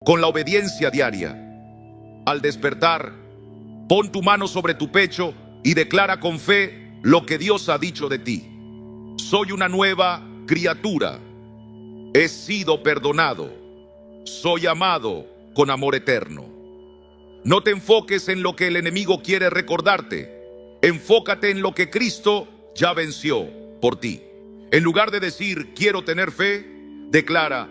con la obediencia diaria. Al despertar, pon tu mano sobre tu pecho y declara con fe lo que Dios ha dicho de ti. Soy una nueva criatura. He sido perdonado. Soy amado con amor eterno. No te enfoques en lo que el enemigo quiere recordarte. Enfócate en lo que Cristo ya venció por ti. En lugar de decir, quiero tener fe, declara,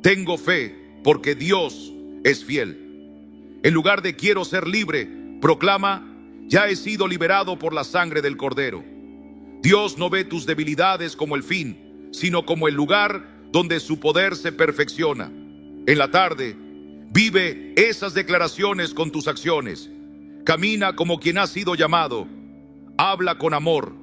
tengo fe porque Dios es fiel. En lugar de quiero ser libre, proclama, ya he sido liberado por la sangre del Cordero. Dios no ve tus debilidades como el fin, sino como el lugar donde su poder se perfecciona. En la tarde, vive esas declaraciones con tus acciones. Camina como quien ha sido llamado. Habla con amor.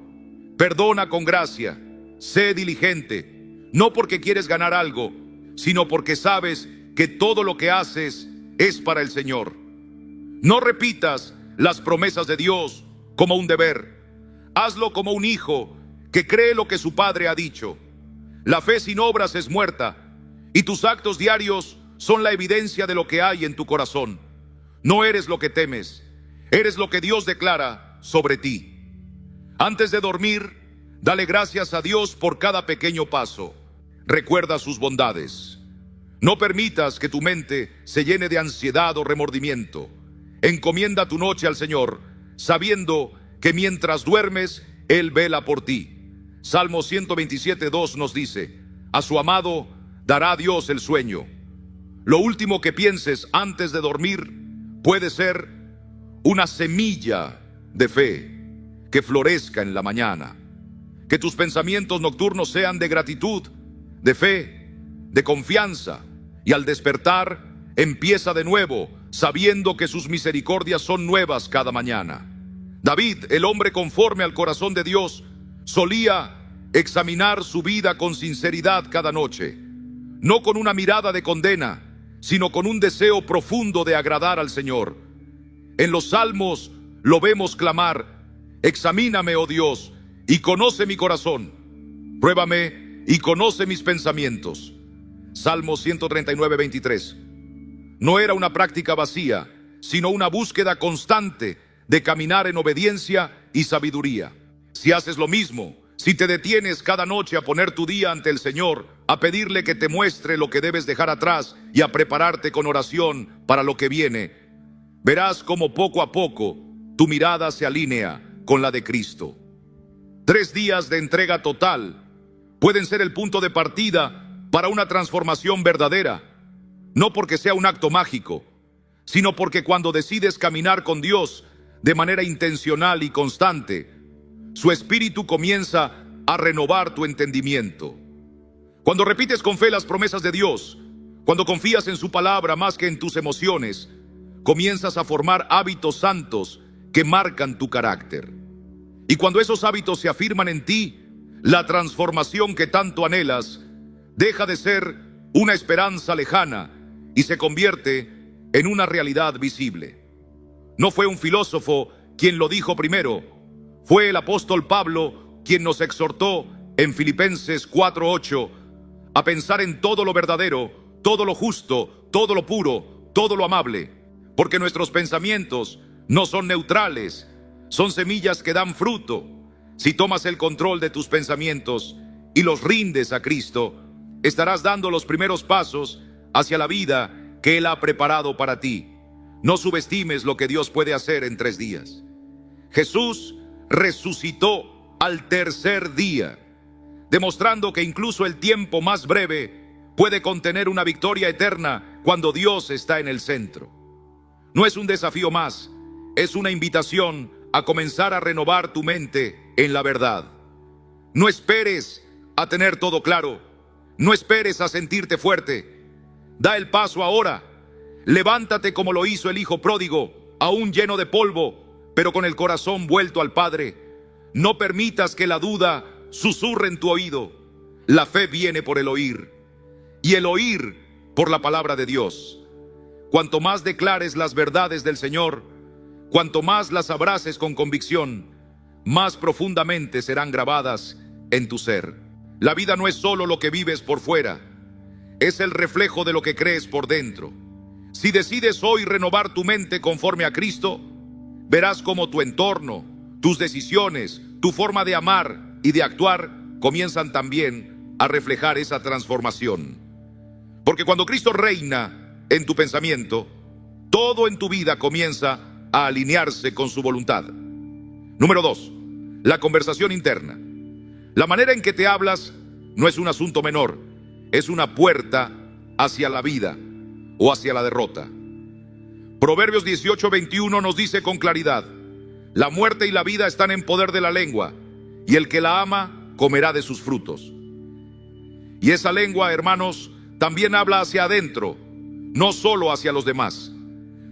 Perdona con gracia. Sé diligente. No porque quieres ganar algo, sino porque sabes que todo lo que haces es para el Señor. No repitas las promesas de Dios como un deber. Hazlo como un hijo que cree lo que su padre ha dicho. La fe sin obras es muerta, y tus actos diarios son la evidencia de lo que hay en tu corazón. No eres lo que temes, eres lo que Dios declara sobre ti. Antes de dormir, dale gracias a Dios por cada pequeño paso. Recuerda sus bondades. No permitas que tu mente se llene de ansiedad o remordimiento. Encomienda tu noche al Señor, sabiendo que mientras duermes, Él vela por ti. Salmo 127:2 nos dice, a su amado dará Dios el sueño. Lo último que pienses antes de dormir puede ser una semilla de fe que florezca en la mañana. Que tus pensamientos nocturnos sean de gratitud, de fe, de confianza, y al despertar, empieza de nuevo, sabiendo que sus misericordias son nuevas cada mañana. David, el hombre conforme al corazón de Dios, solía examinar su vida con sinceridad cada noche, no con una mirada de condena, sino con un deseo profundo de agradar al Señor. En los salmos lo vemos clamar, examíname, oh Dios, y conoce mi corazón. Pruébame y conoce mis pensamientos. Salmo 139:23. No era una práctica vacía, sino una búsqueda constante de caminar en obediencia y sabiduría. Si haces lo mismo, si te detienes cada noche a poner tu día ante el Señor, a pedirle que te muestre lo que debes dejar atrás y a prepararte con oración para lo que viene, verás cómo poco a poco tu mirada se alinea con la de Cristo. 3 días de entrega total pueden ser el punto de partida para una transformación verdadera, no porque sea un acto mágico, sino porque cuando decides caminar con Dios de manera intencional y constante, su Espíritu comienza a renovar tu entendimiento. Cuando repites con fe las promesas de Dios, cuando confías en su palabra más que en tus emociones, comienzas a formar hábitos santos que marcan tu carácter. Y cuando esos hábitos se afirman en ti, la transformación que tanto anhelas deja de ser una esperanza lejana y se convierte en una realidad visible. No fue un filósofo quien lo dijo primero, fue el apóstol Pablo quien nos exhortó en Filipenses 4:8 a pensar en todo lo verdadero, todo lo justo, todo lo puro, todo lo amable, porque nuestros pensamientos no son neutrales, son semillas que dan fruto. Si tomas el control de tus pensamientos y los rindes a Cristo, estarás dando los primeros pasos hacia la vida que Él ha preparado para ti. No subestimes lo que Dios puede hacer en 3 días. Jesús resucitó al 3er día, demostrando que incluso el tiempo más breve puede contener una victoria eterna cuando Dios está en el centro. No es un desafío más, es una invitación a comenzar a renovar tu mente en la verdad. No esperes a tener todo claro, no esperes a sentirte fuerte. Da el paso ahora. Levántate como lo hizo el hijo pródigo, aún lleno de polvo, pero con el corazón vuelto al Padre. No permitas que la duda susurre en tu oído. La fe viene por el oír, y el oír por la palabra de Dios. Cuanto más declares las verdades del Señor, cuanto más las abraces con convicción, más profundamente serán grabadas en tu ser. La vida no es solo lo que vives por fuera, es el reflejo de lo que crees por dentro. Si decides hoy renovar tu mente conforme a Cristo, verás cómo tu entorno, tus decisiones, tu forma de amar y de actuar comienzan también a reflejar esa transformación. Porque cuando Cristo reina en tu pensamiento, todo en tu vida comienza a alinearse con su voluntad. Número 2, la conversación interna. La manera en que te hablas no es un asunto menor, es una puerta hacia la vida o hacia la derrota. Proverbios 18:21 nos dice con claridad: la muerte y la vida están en poder de la lengua, y el que la ama comerá de sus frutos. Y esa lengua, hermanos, también habla hacia adentro, no solo hacia los demás.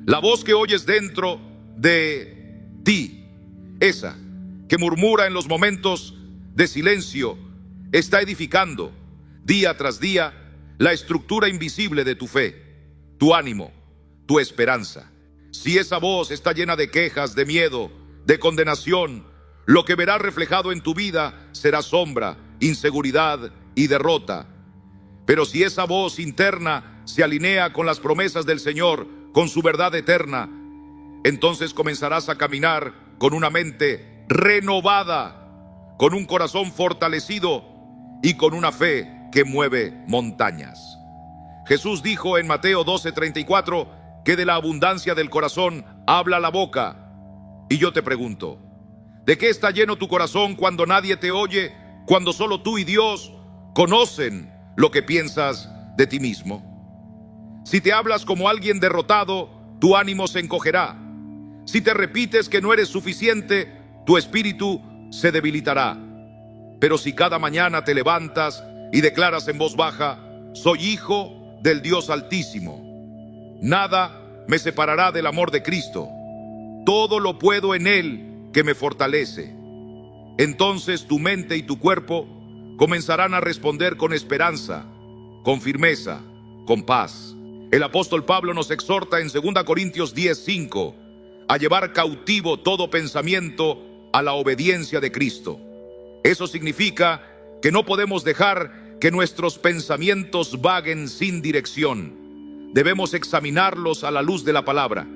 La voz que oyes dentro de ti, esa que murmura en los momentos de silencio, está edificando día tras día la estructura invisible de tu fe, tu ánimo, tu esperanza. Si esa voz está llena de quejas, de miedo, de condenación, lo que verás reflejado en tu vida será sombra, inseguridad y derrota. Pero si esa voz interna se alinea con las promesas del Señor, con su verdad eterna, entonces comenzarás a caminar con una mente renovada, con un corazón fortalecido y con una fe que mueve montañas. Jesús dijo en Mateo 12:34 que de la abundancia del corazón habla la boca. Y yo te pregunto, ¿de qué está lleno tu corazón cuando nadie te oye, cuando solo tú y Dios conocen lo que piensas de ti mismo? Si te hablas como alguien derrotado, tu ánimo se encogerá. Si te repites que no eres suficiente, tu espíritu se debilitará. Pero si cada mañana te levantas y declaras en voz baja: soy hijo del Dios Altísimo, nada me separará del amor de Cristo, todo lo puedo en Él que me fortalece, entonces tu mente y tu cuerpo comenzarán a responder con esperanza, con firmeza, con paz. El apóstol Pablo nos exhorta en 2 Corintios 10:5 a llevar cautivo todo pensamiento a la obediencia de Cristo. Eso significa que no podemos dejar que nuestros pensamientos vaguen sin dirección. Debemos examinarlos a la luz de la palabra.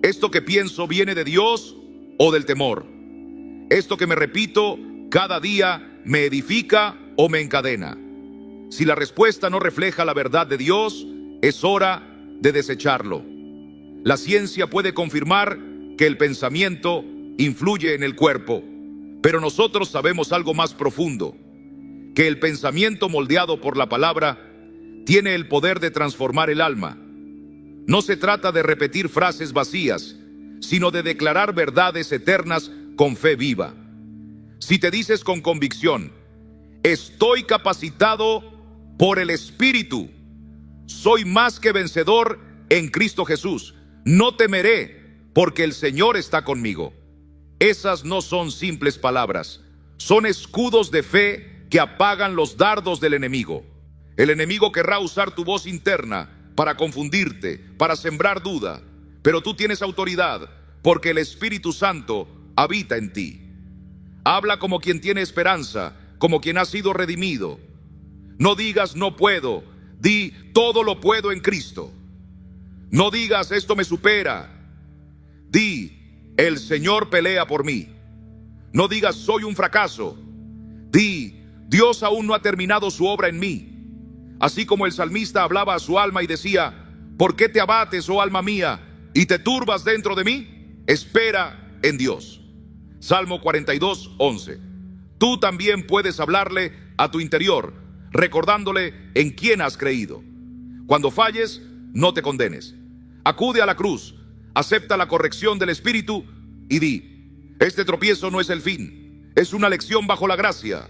¿Esto que pienso viene de Dios o del temor? ¿Esto que me repito cada día me edifica o me encadena? Si la respuesta no refleja la verdad de Dios, es hora de desecharlo. La ciencia puede confirmar que el pensamiento influye en el cuerpo, pero nosotros sabemos algo más profundo, que el pensamiento moldeado por la palabra tiene el poder de transformar el alma. No se trata de repetir frases vacías, sino de declarar verdades eternas con fe viva. Si te dices con convicción: estoy capacitado por el Espíritu, soy más que vencedor en Cristo Jesús, no temeré porque el Señor está conmigo. Esas no son simples palabras, son escudos de fe que apagan los dardos del enemigo. El enemigo querrá usar tu voz interna para confundirte, para sembrar duda, pero tú tienes autoridad porque el Espíritu Santo habita en ti. Habla como quien tiene esperanza, como quien ha sido redimido. No digas no puedo, di todo lo puedo en Cristo. No digas esto me supera, di el Señor pelea por mí. No digas soy un fracaso, di Dios aún no ha terminado su obra en mí. Así como el salmista hablaba a su alma y decía: ¿por qué te abates, oh alma mía, y te turbas dentro de mí? Espera en Dios. Salmo 42:11. Tú también puedes hablarle a tu interior, recordándole en quién has creído. Cuando falles, no te condenes. Acude a la cruz, acepta la corrección del Espíritu y di: este tropiezo no es el fin, es una lección bajo la gracia.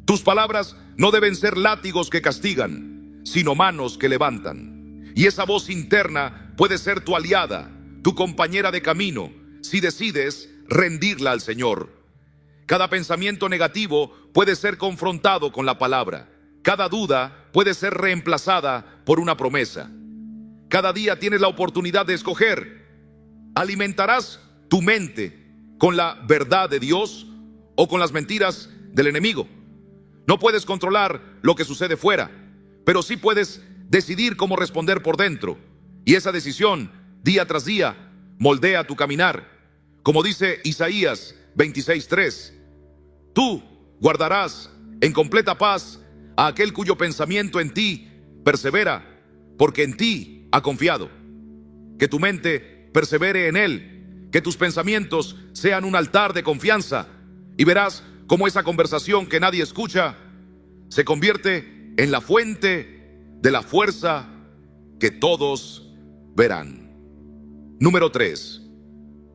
Tus palabras no deben ser látigos que castigan, sino manos que levantan. Y esa voz interna puede ser tu aliada, tu compañera de camino, si decides rendirla al Señor. Cada pensamiento negativo puede ser confrontado con la palabra. Cada duda puede ser reemplazada por una promesa. Cada día tienes la oportunidad de escoger. ¿Alimentarás tu mente con la verdad de Dios o con las mentiras del enemigo? No puedes controlar lo que sucede fuera, pero sí puedes decidir cómo responder por dentro. Y esa decisión, día tras día, moldea tu caminar. Como dice Isaías 26:3, tú guardarás en completa paz a aquel cuyo pensamiento en ti persevera, porque en ti ha confiado. Que tu mente persevere en él, que tus pensamientos sean un altar de confianza, y verás cómo esa conversación que nadie escucha se convierte en la fuente de la fuerza que todos verán. Número 3.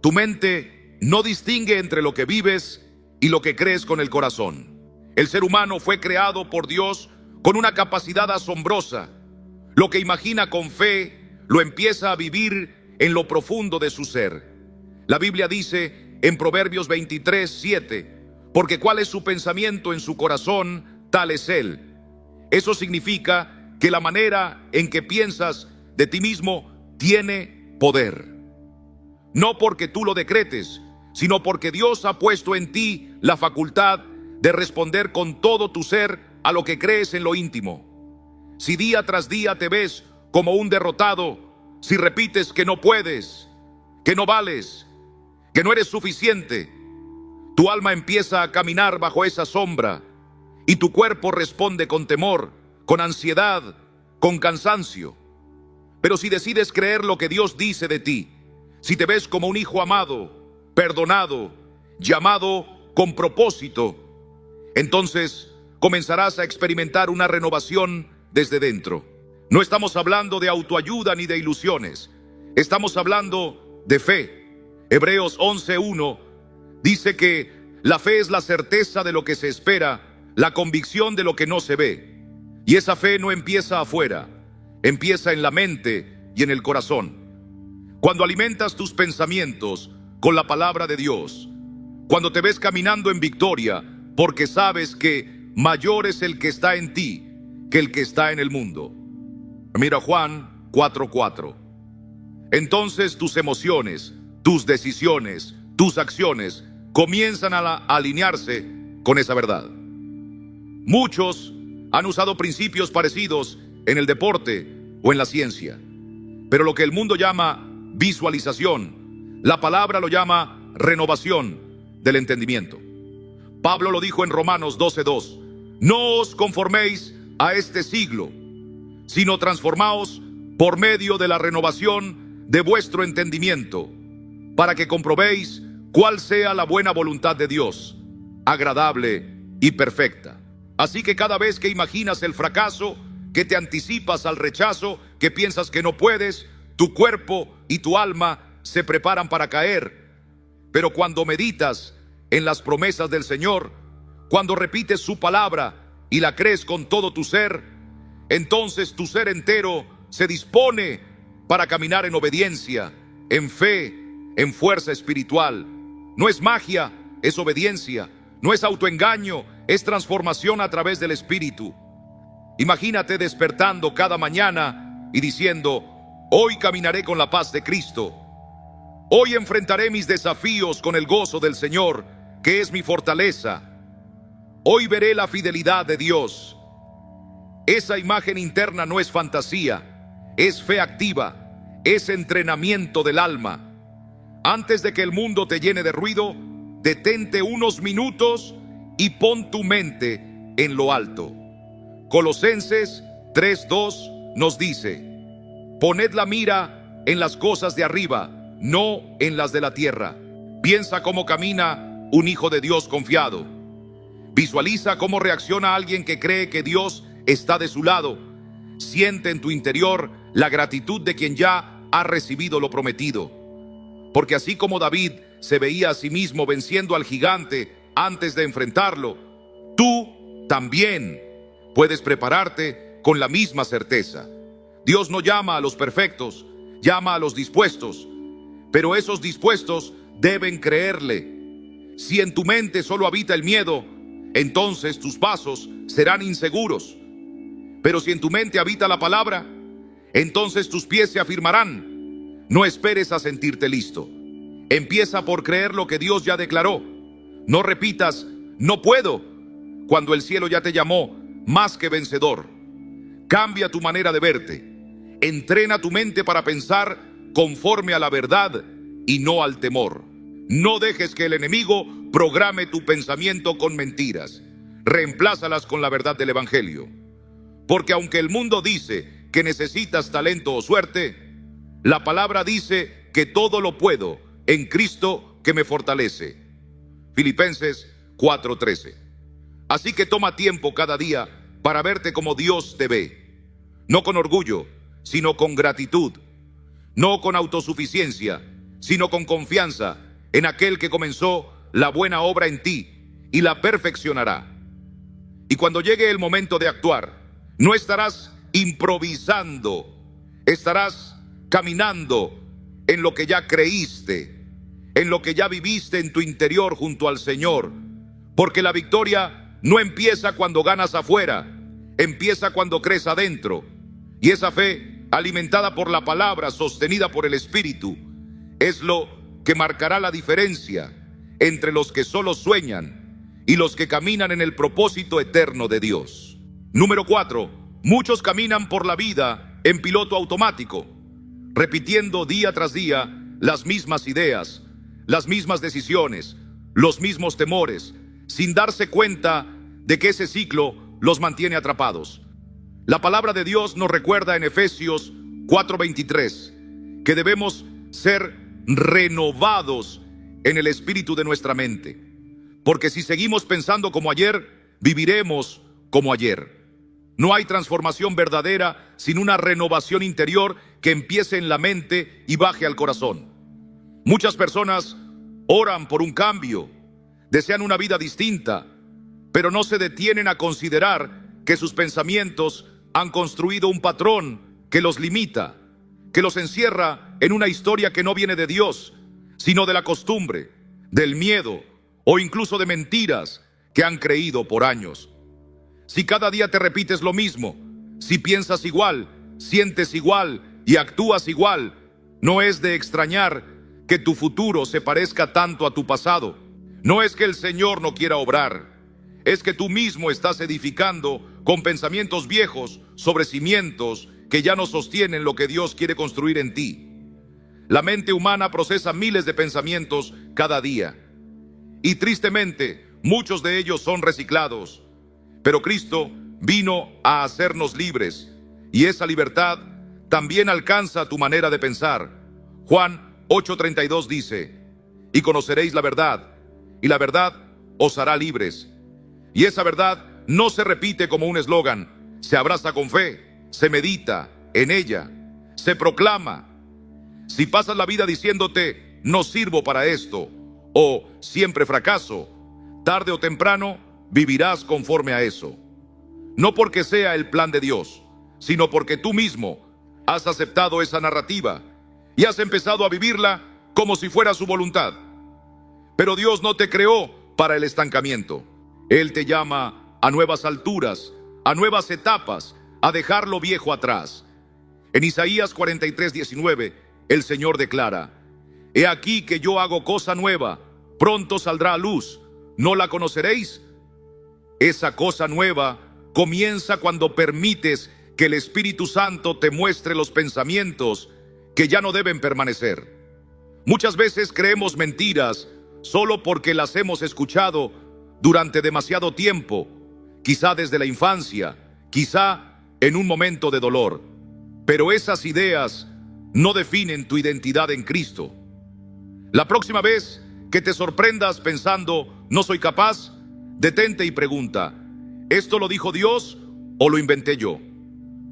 Tu mente no distingue entre lo que vives y lo que crees con el corazón. El ser humano fue creado por Dios con una capacidad asombrosa. Lo que imagina con fe lo empieza a vivir en lo profundo de su ser. La Biblia dice en Proverbios 23:7, porque cuál es su pensamiento en su corazón, tal es él. Eso significa que la manera en que piensas de ti mismo tiene poder. No porque tú lo decretes, sino porque Dios ha puesto en ti la facultad de responder con todo tu ser a lo que crees en lo íntimo. Si día tras día te ves como un derrotado, si repites que no puedes, que no vales, que no eres suficiente, tu alma empieza a caminar bajo esa sombra y tu cuerpo responde con temor, con ansiedad, con cansancio. Pero si decides creer lo que Dios dice de ti, si te ves como un hijo amado, perdonado, llamado con propósito, entonces comenzarás a experimentar una renovación desde dentro. No estamos hablando de autoayuda ni de ilusiones. Estamos hablando de fe. Hebreos 11:1 dice que la fe es la certeza de lo que se espera, la convicción de lo que no se ve. Y esa fe no empieza afuera, empieza en la mente y en el corazón. Cuando alimentas tus pensamientos con la palabra de Dios, cuando te ves caminando en victoria, porque sabes que mayor es el que está en ti que el que está en el mundo. Mira Juan 4:4. Entonces tus emociones, tus decisiones, tus acciones comienzan a alinearse con esa verdad. Muchos han usado principios parecidos en el deporte o en la ciencia, pero lo que el mundo llama visualización, la palabra lo llama renovación del entendimiento. Pablo lo dijo en Romanos 12:2, no os conforméis a este siglo, sino transformaos por medio de la renovación de vuestro entendimiento, para que comprobéis cuál sea la buena voluntad de Dios, agradable y perfecta. Así que cada vez que imaginas el fracaso, que te anticipas al rechazo, que piensas que no puedes, tu cuerpo y tu alma se preparan para caer. Pero cuando meditas en las promesas del Señor, cuando repites su palabra y la crees con todo tu ser, entonces tu ser entero se dispone para caminar en obediencia, en fe, en fuerza espiritual. No es magia, es obediencia. No es autoengaño, es transformación a través del Espíritu. Imagínate despertando cada mañana y diciendo, hoy caminaré con la paz de Cristo. Hoy enfrentaré mis desafíos con el gozo del Señor, que es mi fortaleza. Hoy veré la fidelidad de Dios. Esa imagen interna no es fantasía, es fe activa, es entrenamiento del alma. Antes de que el mundo te llene de ruido, detente unos minutos y pon tu mente en lo alto. Colosenses 3:2 nos dice, poned la mira en las cosas de arriba, no en las de la tierra. Piensa cómo camina un hijo de Dios confiado. Visualiza cómo reacciona alguien que cree que Dios está de su lado. Siente en tu interior la gratitud de quien ya ha recibido lo prometido. Porque así como David se veía a sí mismo venciendo al gigante antes de enfrentarlo, tú también puedes prepararte con la misma certeza. Dios no llama a los perfectos, llama a los dispuestos, pero esos dispuestos deben creerle. Si en tu mente solo habita el miedo, entonces tus pasos serán inseguros. Pero si en tu mente habita la palabra, entonces tus pies se afirmarán. No esperes a sentirte listo. Empieza por creer lo que Dios ya declaró. No repitas, no puedo, cuando el cielo ya te llamó más que vencedor. Cambia tu manera de verte. Entrena tu mente para pensar conforme a la verdad y no al temor. No dejes que el enemigo programe tu pensamiento con mentiras. Reemplázalas con la verdad del Evangelio. Porque aunque el mundo dice que necesitas talento o suerte, la palabra dice que todo lo puedo en Cristo que me fortalece. Filipenses 4:13. Así que toma tiempo cada día para verte como Dios te ve. No con orgullo, sino con gratitud. No con autosuficiencia, sino con confianza en aquel que comenzó la buena obra en ti y la perfeccionará. Y cuando llegue el momento de actuar, no estarás improvisando, estarás caminando en lo que ya creíste, en lo que ya viviste en tu interior junto al Señor. Porque la victoria no empieza cuando ganas afuera, empieza cuando crees adentro. Y esa fe, alimentada por la palabra, sostenida por el Espíritu, es lo que marcará la diferencia entre los que solo sueñan y los que caminan en el propósito eterno de Dios. Número 4. Muchos caminan por la vida en piloto automático, repitiendo día tras día las mismas ideas, las mismas decisiones, los mismos temores, sin darse cuenta de que ese ciclo los mantiene atrapados. La palabra de Dios nos recuerda en Efesios 4:23 que debemos ser renovados en el espíritu de nuestra mente, porque si seguimos pensando como ayer, viviremos como ayer. No hay transformación verdadera sin una renovación interior que empiece en la mente y baje al corazón. Muchas personas oran por un cambio, desean una vida distinta, pero no se detienen a considerar que sus pensamientos han construido un patrón que los limita, que los encierra en una historia que no viene de Dios, sino de la costumbre, del miedo o incluso de mentiras que han creído por años. Si cada día te repites lo mismo, si piensas igual, sientes igual y actúas igual, no es de extrañar que tu futuro se parezca tanto a tu pasado. No es que el Señor no quiera obrar, es que tú mismo estás edificando con pensamientos viejos sobre cimientos que ya no sostienen lo que Dios quiere construir en ti. La mente humana procesa miles de pensamientos cada día y tristemente muchos de ellos son reciclados. Pero Cristo vino a hacernos libres y esa libertad también alcanza tu manera de pensar. Juan 8:32 dice: y conoceréis la verdad, y la verdad os hará libres. Y esa verdad no se repite como un eslogan, se abraza con fe, se medita en ella, se proclama. Si pasas la vida diciéndote, no sirvo para esto, o siempre fracaso, tarde o temprano vivirás conforme a eso. No porque sea el plan de Dios, sino porque tú mismo has aceptado esa narrativa y has empezado a vivirla como si fuera su voluntad. Pero Dios no te creó para el estancamiento. Él te llama a nuevas alturas, a nuevas etapas, a dejar lo viejo atrás. En Isaías 43:19, el Señor declara: he aquí que yo hago cosa nueva, pronto saldrá a luz, ¿no la conoceréis? Esa cosa nueva comienza cuando permites que el Espíritu Santo te muestre los pensamientos que ya no deben permanecer. Muchas veces creemos mentiras solo porque las hemos escuchado durante demasiado tiempo, quizá desde la infancia, quizá en un momento de dolor. Pero esas ideas no definen tu identidad en Cristo. La próxima vez que te sorprendas pensando, no soy capaz, detente y pregunta, ¿esto lo dijo Dios o lo inventé yo?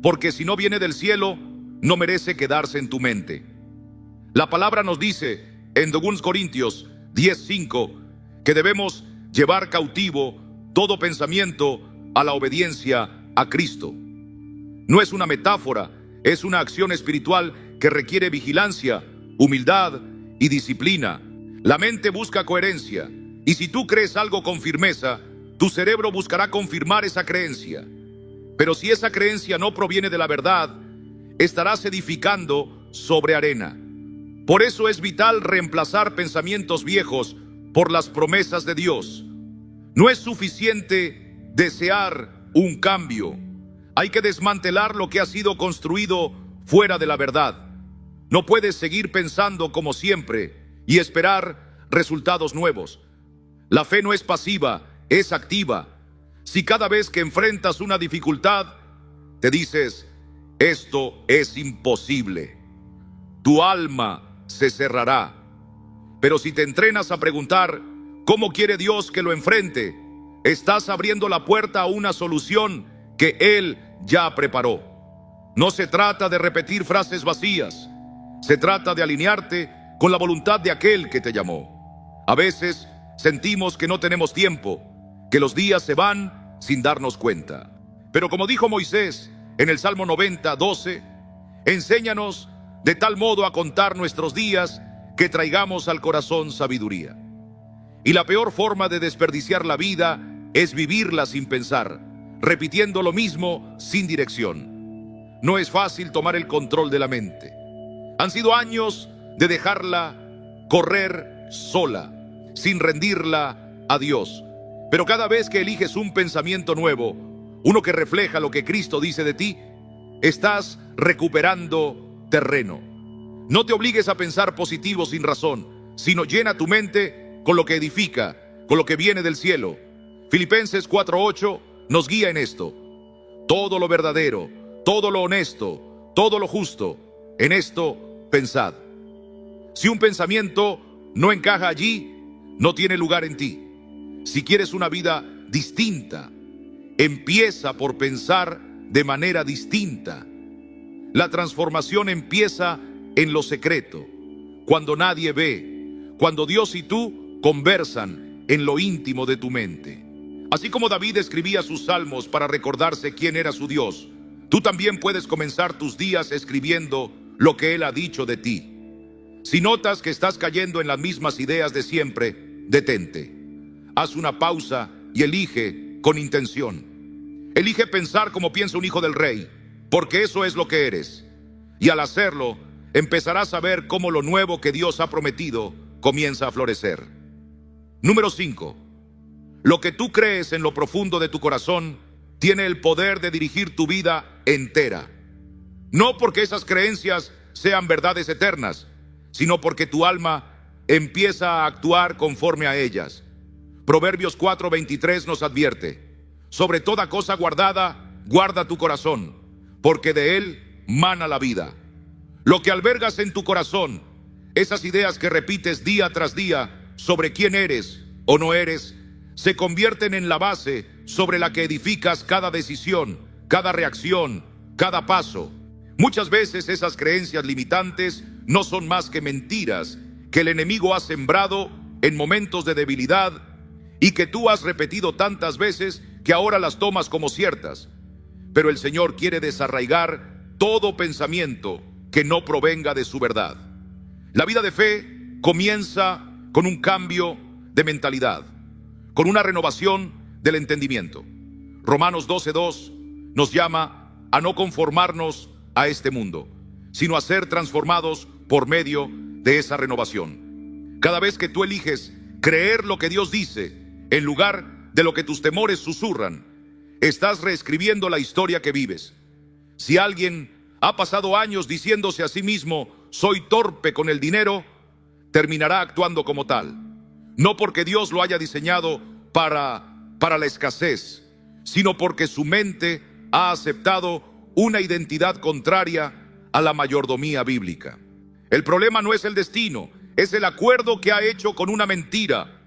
Porque si no viene del cielo, no merece quedarse en tu mente. La palabra nos dice en 2 Corintios 10:5 que debemos llevar cautivo todo pensamiento a la obediencia a Cristo. No es una metáfora, es una acción espiritual que requiere vigilancia, humildad y disciplina. La mente busca coherencia, y si tú crees algo con firmeza, tu cerebro buscará confirmar esa creencia. Pero si esa creencia no proviene de la verdad, estarás edificando sobre arena. Por eso es vital reemplazar pensamientos viejos por las promesas de Dios. No es suficiente desear un cambio. Hay que desmantelar lo que ha sido construido fuera de la verdad. No puedes seguir pensando como siempre y esperar resultados nuevos. La fe no es pasiva, es activa. Si cada vez que enfrentas una dificultad, te dices, esto es imposible, tu alma se cerrará. Pero si te entrenas a preguntar, ¿cómo quiere Dios que lo enfrente?, estás abriendo la puerta a una solución que Él ya preparó. No se trata de repetir frases vacías, se trata de alinearte con la voluntad de aquel que te llamó. A veces sentimos que no tenemos tiempo, que los días se van sin darnos cuenta. Pero como dijo Moisés en el Salmo 90:12, enséñanos de tal modo a contar nuestros días que traigamos al corazón sabiduría. Y la peor forma de desperdiciar la vida es vivirla sin pensar, repitiendo lo mismo sin dirección. No es fácil tomar el control de la mente. Han sido años de dejarla correr sola, sin rendirla a Dios. Pero cada vez que eliges un pensamiento nuevo, uno que refleja lo que Cristo dice de ti, estás recuperando terreno. No te obligues a pensar positivo sin razón, sino llena tu mente con lo que edifica, con lo que viene del cielo. Filipenses 4:8 nos guía en esto. Todo lo verdadero, todo lo honesto, todo lo justo, en esto pensad. Si un pensamiento no encaja allí, no tiene lugar en ti. Si quieres una vida distinta, empieza por pensar de manera distinta. La transformación empieza en lo secreto, cuando nadie ve, cuando Dios y tú conversan en lo íntimo de tu mente. Así como David escribía sus salmos para recordarse quién era su Dios, tú también puedes comenzar tus días escribiendo lo que Él ha dicho de ti. Si notas que estás cayendo en las mismas ideas de siempre, detente. Haz una pausa y elige con intención. Elige pensar como piensa un hijo del rey, porque eso es lo que eres. Y al hacerlo, empezarás a ver cómo lo nuevo que Dios ha prometido comienza a florecer. Número 5. Lo que tú crees en lo profundo de tu corazón tiene el poder de dirigir tu vida entera. No porque esas creencias sean verdades eternas, sino porque tu alma empieza a actuar conforme a ellas. Proverbios 4:23 nos advierte: sobre toda cosa guardada, guarda tu corazón, porque de él mana la vida. Lo que albergas en tu corazón, esas ideas que repites día tras día sobre quién eres o no eres, se convierten en la base sobre la que edificas cada decisión, cada reacción, cada paso. Muchas veces esas creencias limitantes no son más que mentiras que el enemigo ha sembrado en momentos de debilidad y que tú has repetido tantas veces que ahora las tomas como ciertas. Pero el Señor quiere desarraigar todo pensamiento que no provenga de su verdad. La vida de fe comienza con un cambio de mentalidad, con una renovación del entendimiento. Romanos 12:2 nos llama a no conformarnos a este mundo, sino a ser transformados por medio de esa renovación. Cada vez que tú eliges creer lo que Dios dice, en lugar de lo que tus temores susurran, estás reescribiendo la historia que vives. Si alguien ha pasado años diciéndose a sí mismo, soy torpe con el dinero, terminará actuando como tal. No porque Dios lo haya diseñado para la escasez, sino porque su mente ha aceptado una identidad contraria a la mayordomía bíblica. El problema no es el destino, es el acuerdo que ha hecho con una mentira.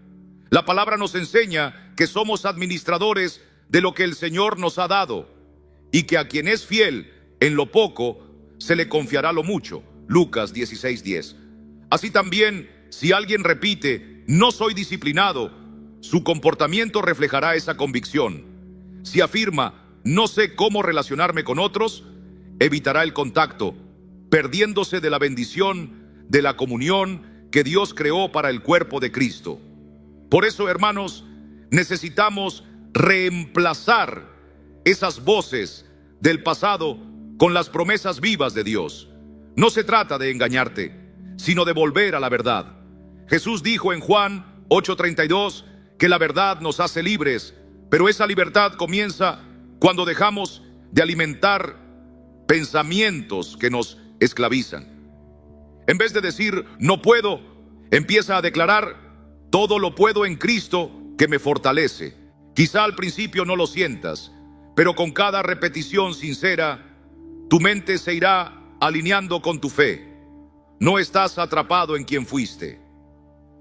La palabra nos enseña que somos administradores de lo que el Señor nos ha dado y que a quien es fiel en lo poco se le confiará lo mucho. Lucas 16:10. Así también, si alguien repite, no soy disciplinado, su comportamiento reflejará esa convicción. Si afirma, no sé cómo relacionarme con otros, evitará el contacto, perdiéndose de la bendición de la comunión que Dios creó para el cuerpo de Cristo. Por eso, hermanos, necesitamos reemplazar esas voces del pasado con las promesas vivas de Dios. No se trata de engañarte, sino de volver a la verdad. Jesús dijo en Juan 8:32 que la verdad nos hace libres, pero esa libertad comienza cuando dejamos de alimentar pensamientos que nos esclavizan. En vez de decir no puedo, empieza a declarar todo lo puedo en Cristo que me fortalece. Quizá al principio no lo sientas, pero con cada repetición sincera, tu mente se irá alineando con tu fe. No estás atrapado en quien fuiste.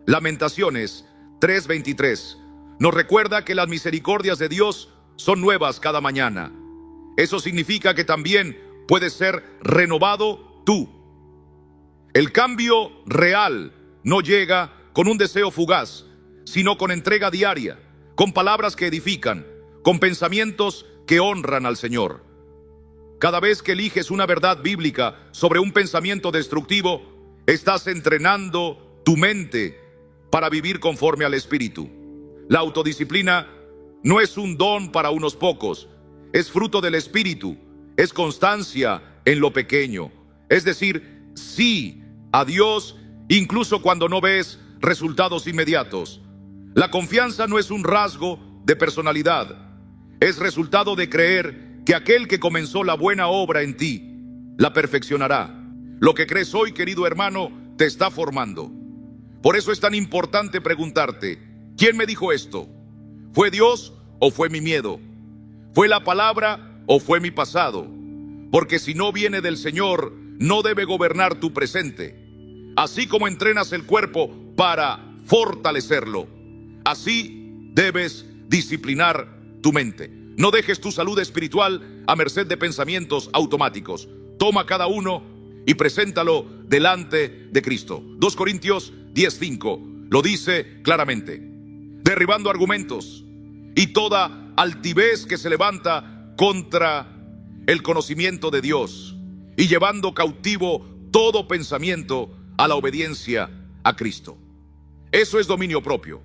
Lamentaciones 3:23 nos recuerda que las misericordias de Dios son nuevas cada mañana. Eso significa que también puedes ser renovado tú. El cambio real no llega con un deseo fugaz, sino con entrega diaria, con palabras que edifican, con pensamientos que honran al Señor. Cada vez que eliges una verdad bíblica sobre un pensamiento destructivo, estás entrenando tu mente para vivir conforme al Espíritu. La autodisciplina no es un don para unos pocos, es fruto del Espíritu, es constancia en lo pequeño. Es decir, sí a Dios incluso cuando no ves resultados inmediatos. La confianza no es un rasgo de personalidad, es resultado de creer que aquel que comenzó la buena obra en ti, la perfeccionará. Lo que crees hoy, querido hermano, te está formando. Por eso es tan importante preguntarte, ¿quién me dijo esto? ¿Fue Dios o fue mi miedo? ¿Fue la palabra o fue mi pasado? Porque si no viene del Señor, no debe gobernar tu presente. Así como entrenas el cuerpo para fortalecerlo, así debes disciplinar tu mente. No dejes tu salud espiritual a merced de pensamientos automáticos. Toma cada uno y preséntalo delante de Cristo. 2 Corintios 10:5 lo dice claramente. Derribando argumentos y toda altivez que se levanta contra el conocimiento de Dios y llevando cautivo todo pensamiento a la obediencia a Cristo. Eso es dominio propio.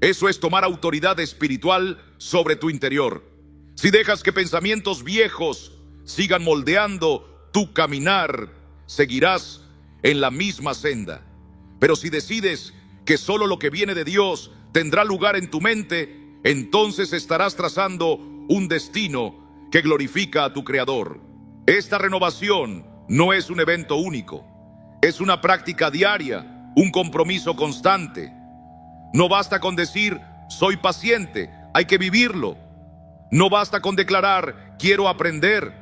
Eso es tomar autoridad espiritual sobre tu interior. Si dejas que pensamientos viejos sigan moldeando tu caminar, seguirás en la misma senda. Pero si decides que solo lo que viene de Dios tendrá lugar en tu mente, entonces estarás trazando un destino que glorifica a tu Creador. Esta renovación no es un evento único, es una práctica diaria, un compromiso constante. No basta con decir, soy paciente, hay que vivirlo. No basta con declarar, quiero aprender,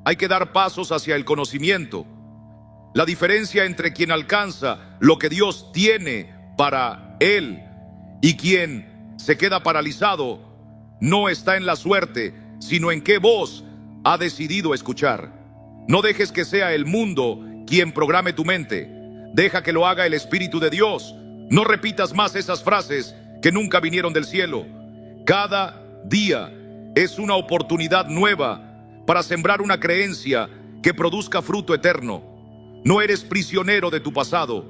hay que dar pasos hacia el conocimiento. La diferencia entre quien alcanza lo que Dios tiene para él y quien se queda paralizado no está en la suerte, sino en qué voz ha decidido escuchar. No dejes que sea el mundo quien programe tu mente. Deja que lo haga el Espíritu de Dios. No repitas más esas frases que nunca vinieron del cielo. Cada día es una oportunidad nueva para sembrar una creencia que produzca fruto eterno. No eres prisionero de tu pasado.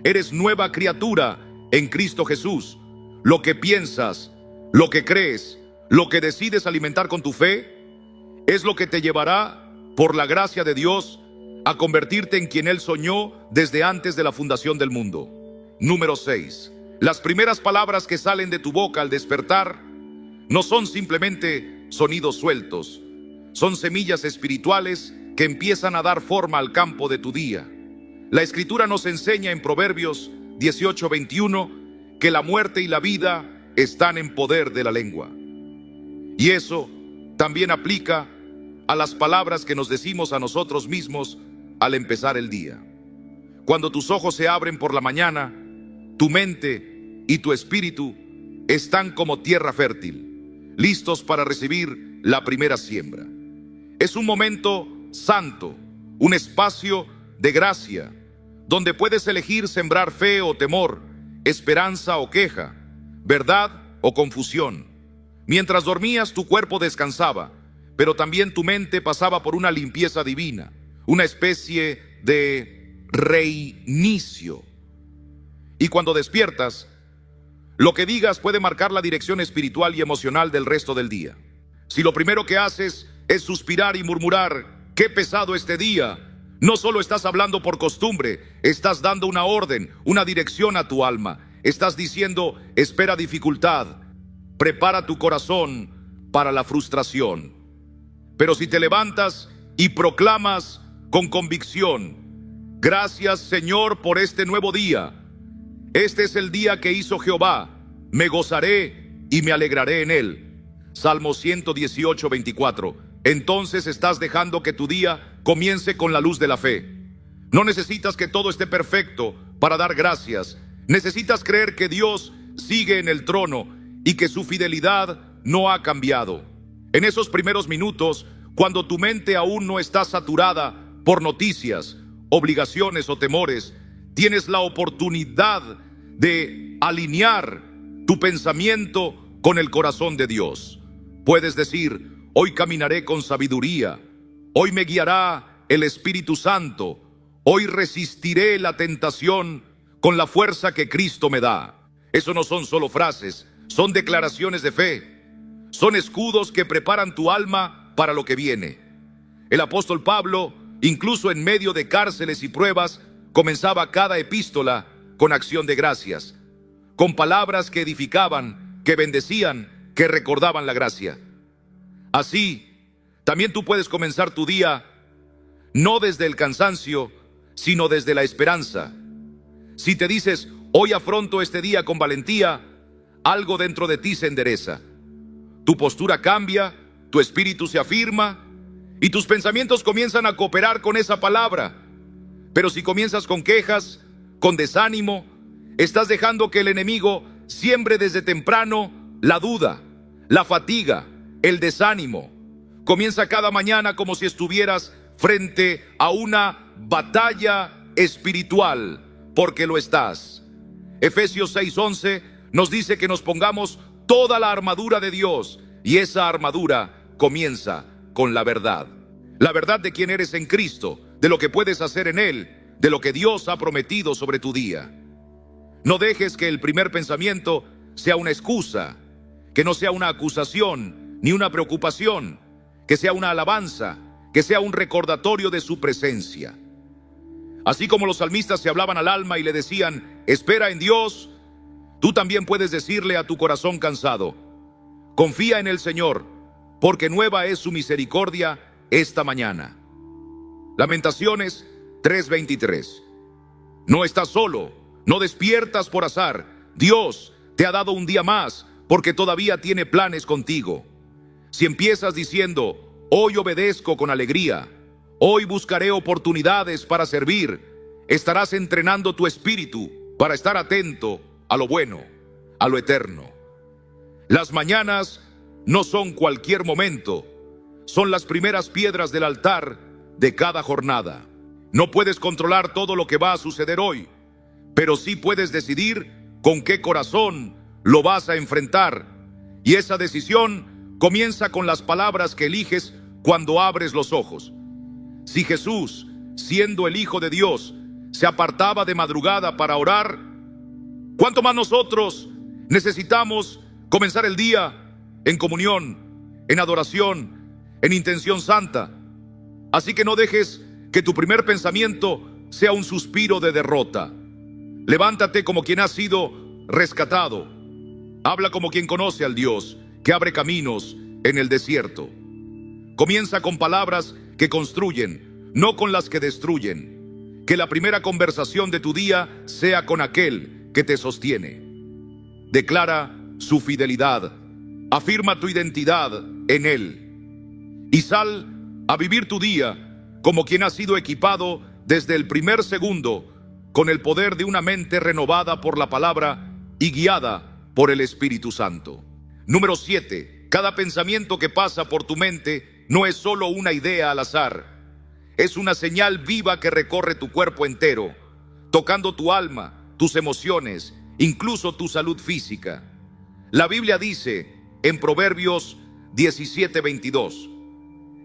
Eres nueva criatura en Cristo Jesús. Lo que piensas, lo que crees, lo que decides alimentar con tu fe, es lo que te llevará, por la gracia de Dios, a convertirte en quien Él soñó desde antes de la fundación del mundo. Número 6. Las primeras palabras que salen de tu boca al despertar no son simplemente sonidos sueltos, son semillas espirituales que empiezan a dar forma al campo de tu día. La Escritura nos enseña en Proverbios 18:21 que la muerte y la vida están en poder de la lengua. Y eso también aplica a las palabras que nos decimos a nosotros mismos al empezar el día. Cuando tus ojos se abren por la mañana, tu mente y tu espíritu están como tierra fértil, listos para recibir la primera siembra. Es un momento santo, un espacio de gracia, donde puedes elegir sembrar fe o temor, esperanza o queja, verdad o confusión. Mientras dormías, tu cuerpo descansaba, pero también tu mente pasaba por una limpieza divina, una especie de reinicio. Y cuando despiertas, lo que digas puede marcar la dirección espiritual y emocional del resto del día. Si lo primero que haces es suspirar y murmurar, ¡qué pesado este día!, no solo estás hablando por costumbre, estás dando una orden, una dirección a tu alma. Estás diciendo, espera dificultad, prepara tu corazón para la frustración. Pero si te levantas y proclamas con convicción: gracias, Señor, por este nuevo día. Este es el día que hizo Jehová. Me gozaré y me alegraré en él. Salmo 118, 24. Entonces estás dejando que tu día comience con la luz de la fe. No necesitas que todo esté perfecto para dar gracias. Necesitas creer que Dios sigue en el trono y que su fidelidad no ha cambiado. En esos primeros minutos, cuando tu mente aún no está saturada por noticias, obligaciones o temores, tienes la oportunidad de alinear tu pensamiento con el corazón de Dios. Puedes decir: hoy caminaré con sabiduría, hoy me guiará el Espíritu Santo, hoy resistiré la tentación con la fuerza que Cristo me da. Eso no son solo frases, son declaraciones de fe. Son escudos que preparan tu alma para lo que viene. El apóstol Pablo, incluso en medio de cárceles y pruebas, comenzaba cada epístola con acción de gracias, con palabras que edificaban, que bendecían, que recordaban la gracia. Así, también tú puedes comenzar tu día no desde el cansancio, sino desde la esperanza. Si te dices: hoy afronto este día con valentía, algo dentro de ti se endereza. Tu postura cambia, tu espíritu se afirma y tus pensamientos comienzan a cooperar con esa palabra. Pero si comienzas con quejas, con desánimo, estás dejando que el enemigo siembre desde temprano la duda, la fatiga, el desánimo. Comienza cada mañana como si estuvieras frente a una batalla espiritual, porque lo estás. Efesios 6:11 nos dice que nos pongamos toda la armadura de Dios, y esa armadura comienza con la verdad. La verdad de quién eres en Cristo, de lo que puedes hacer en Él, de lo que Dios ha prometido sobre tu día. No dejes que el primer pensamiento sea una excusa, que no sea una acusación ni una preocupación, que sea una alabanza, que sea un recordatorio de su presencia. Así como los salmistas se hablaban al alma y le decían: espera en Dios, tú también puedes decirle a tu corazón cansado: confía en el Señor, porque nueva es su misericordia esta mañana. Lamentaciones 3:23. No estás solo, no despiertas por azar. Dios te ha dado un día más, porque todavía tiene planes contigo. Si empiezas diciendo: hoy obedezco con alegría, hoy buscaré oportunidades para servir, estarás entrenando tu espíritu para estar atento a lo bueno, a lo eterno. Las mañanas no son cualquier momento, son las primeras piedras del altar de cada jornada. No puedes controlar todo lo que va a suceder hoy, pero sí puedes decidir con qué corazón lo vas a enfrentar. Y esa decisión comienza con las palabras que eliges cuando abres los ojos. Si Jesús, siendo el Hijo de Dios, se apartaba de madrugada para orar, ¿cuánto más nosotros necesitamos comenzar el día en comunión, en adoración, en intención santa? Así que no dejes que tu primer pensamiento sea un suspiro de derrota. Levántate como quien ha sido rescatado. Habla como quien conoce al Dios que abre caminos en el desierto. Comienza con palabras que construyen, no con las que destruyen. Que la primera conversación de tu día sea con aquel que te sostiene. Declara su fidelidad. Afirma tu identidad en Él. Y sal a vivir tu día como quien ha sido equipado desde el primer segundo con el poder de una mente renovada por la palabra y guiada por el Espíritu Santo. Número 7. Cada pensamiento que pasa por tu mente no es solo una idea al azar. Es una señal viva que recorre tu cuerpo entero, tocando tu alma, tus emociones, incluso tu salud física. La Biblia dice en Proverbios 17:22: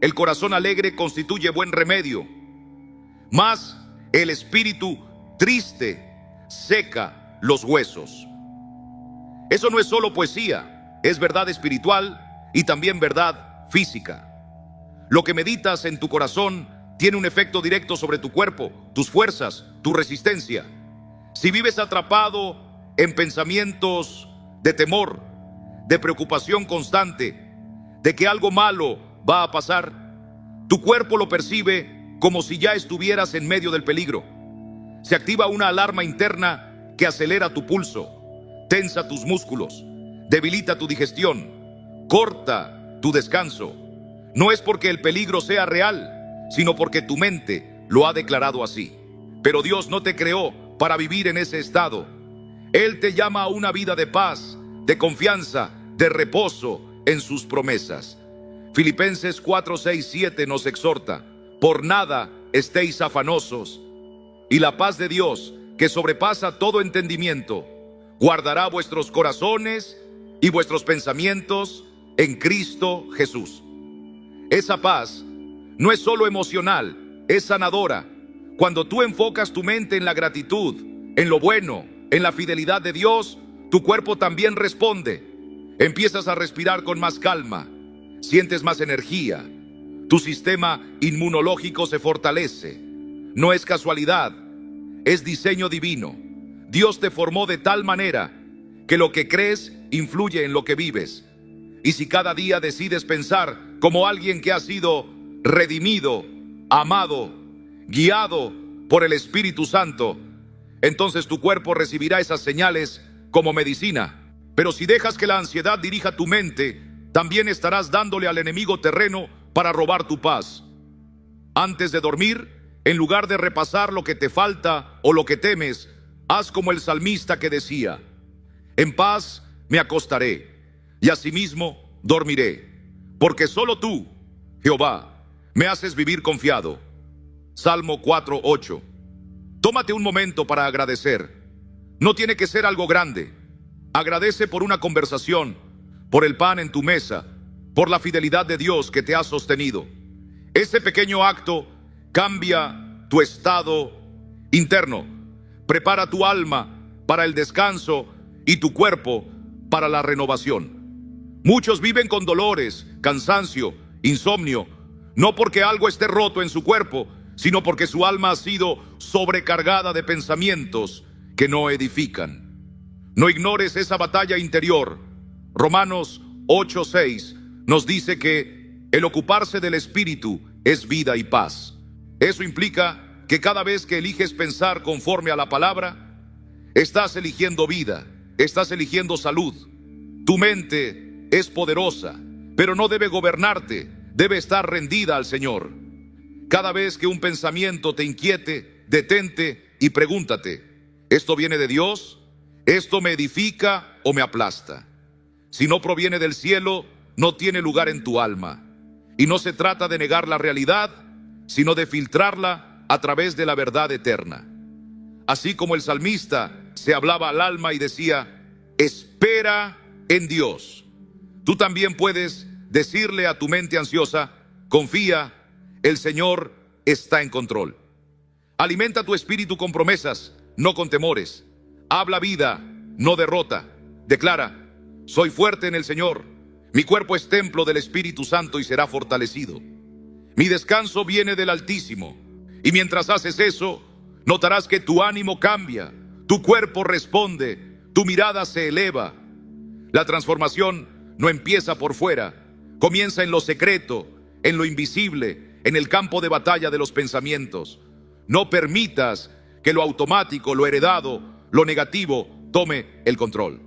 el corazón alegre constituye buen remedio, mas el espíritu triste seca los huesos. Eso no es solo poesía, es verdad espiritual y también verdad física. Lo que meditas en tu corazón tiene un efecto directo sobre tu cuerpo, tus fuerzas, tu resistencia. Si vives atrapado en pensamientos de temor, de preocupación constante, de que algo malo va a pasar, Tu cuerpo lo percibe como si ya estuvieras en medio del peligro. Se activa una alarma interna que acelera tu pulso, tensa tus músculos, debilita tu digestión, corta tu descanso. No es porque el peligro sea real, sino porque tu mente lo ha declarado así. Pero Dios no te creó para vivir en ese estado. Él te llama a una vida de paz, de confianza, de reposo en sus promesas. Filipenses 4, 6, 7 nos exhorta: por nada estéis afanosos, y la paz de Dios, que sobrepasa todo entendimiento, guardará vuestros corazones y vuestros pensamientos en Cristo Jesús. Esa paz no es solo emocional, es sanadora. Cuando tú enfocas tu mente en la gratitud, en lo bueno, en la fidelidad de Dios, tu cuerpo también responde. Empiezas a respirar con más calma, sientes más energía, tu sistema inmunológico se fortalece. No es casualidad, es diseño divino. Dios te formó de tal manera que lo que crees influye en lo que vives. Y si cada día decides pensar como alguien que ha sido redimido, amado, guiado por el Espíritu Santo, entonces tu cuerpo recibirá esas señales como medicina. Pero si dejas que la ansiedad dirija tu mente, también estarás dándole al enemigo terreno para robar tu paz. Antes de dormir, en lugar de repasar lo que te falta o lo que temes, haz como el salmista que decía: en paz me acostaré y asimismo dormiré, porque solo tú, Jehová, me haces vivir confiado. Salmo 4, 8. Tómate un momento para agradecer. No tiene que ser algo grande. Agradece por una conversación, por el pan en tu mesa, por la fidelidad de Dios que te ha sostenido. Ese pequeño acto cambia tu estado interno. Prepara tu alma para el descanso y tu cuerpo para la renovación. Muchos viven con dolores, cansancio, insomnio, no porque algo esté roto en su cuerpo, sino porque su alma ha sido sobrecargada de pensamientos que no edifican. No ignores esa batalla interior. Romanos 8:6 nos dice que el ocuparse del Espíritu es vida y paz. Eso implica que cada vez que eliges pensar conforme a la palabra, estás eligiendo vida, estás eligiendo salud. Tu mente es poderosa, pero no debe gobernarte, debe estar rendida al Señor. Cada vez que un pensamiento te inquiete, detente y pregúntate: ¿esto viene de Dios? ¿Esto me edifica o me aplasta? Si no proviene del cielo, no tiene lugar en tu alma. Y no se trata de negar la realidad, sino de filtrarla a través de la verdad eterna. Así como el salmista se hablaba al alma y decía: espera en Dios. Tú también puedes decirle a tu mente ansiosa: confía, el Señor está en control. Alimenta tu espíritu con promesas, no con temores. Habla vida, no derrota. Declara: soy fuerte en el Señor. Mi cuerpo es templo del Espíritu Santo y será fortalecido. Mi descanso viene del Altísimo. Y mientras haces eso, notarás que tu ánimo cambia, tu cuerpo responde, tu mirada se eleva. La transformación no empieza por fuera, comienza en lo secreto, en lo invisible, en el campo de batalla de los pensamientos. No permitas que lo automático, lo heredado, lo negativo tome el control.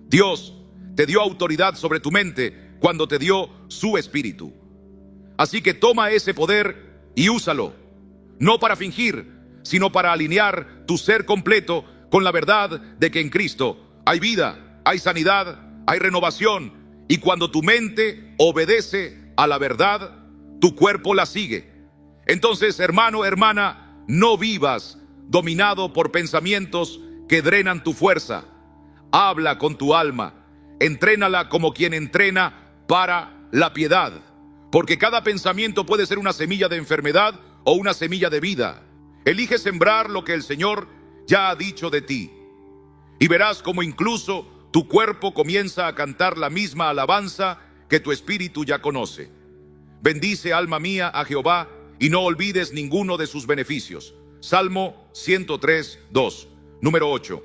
Dios te dio autoridad sobre tu mente cuando te dio su espíritu. Así que toma ese poder y úsalo, no para fingir, sino para alinear tu ser completo con la verdad de que en Cristo hay vida, hay sanidad, hay renovación, y cuando tu mente obedece a la verdad, tu cuerpo la sigue. Entonces, hermano, hermana, no vivas dominado por pensamientos que drenan tu fuerza. Habla con tu alma, entrénala como quien entrena para la piedad, porque cada pensamiento puede ser una semilla de enfermedad o una semilla de vida. Elige sembrar lo que el Señor ya ha dicho de ti, y verás como incluso tu cuerpo comienza a cantar la misma alabanza que tu espíritu ya conoce. Bendice, alma mía, a Jehová, y no olvides ninguno de sus beneficios. Salmo 103, 2. Número 8.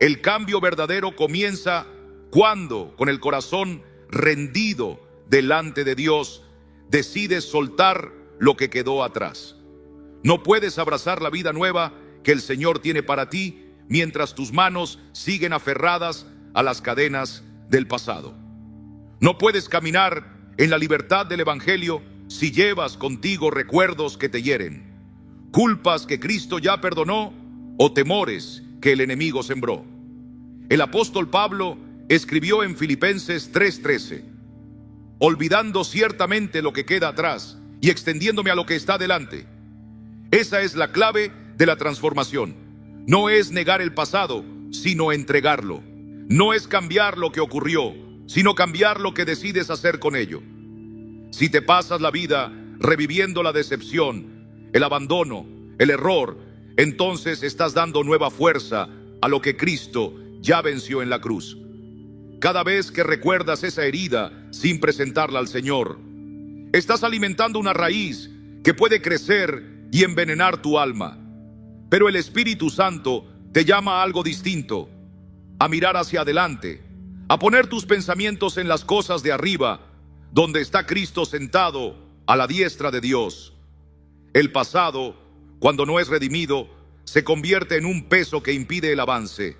El cambio verdadero comienza cuando, con el corazón rendido delante de Dios, decides soltar lo que quedó atrás. No puedes abrazar la vida nueva que el Señor tiene para ti mientras tus manos siguen aferradas a las cadenas del pasado. No puedes caminar en la libertad del Evangelio si llevas contigo recuerdos que te hieren, culpas que Cristo ya perdonó o temores que el enemigo sembró. El apóstol Pablo escribió en Filipenses 3:13: olvidando ciertamente lo que queda atrás y extendiéndome a lo que está delante. Esa es la clave de la transformación. No es negar el pasado, sino entregarlo. No es cambiar lo que ocurrió, sino cambiar lo que decides hacer con ello. Si te pasas la vida reviviendo la decepción, el abandono, el error, entonces estás dando nueva fuerza a lo que Cristo ya venció en la cruz. Cada vez que recuerdas esa herida sin presentarla al Señor, estás alimentando una raíz que puede crecer y envenenar tu alma. Pero el Espíritu Santo te llama a algo distinto, a mirar hacia adelante, a poner tus pensamientos en las cosas de arriba, donde está Cristo sentado a la diestra de Dios. El pasado, cuando no es redimido, se convierte en un peso que impide el avance.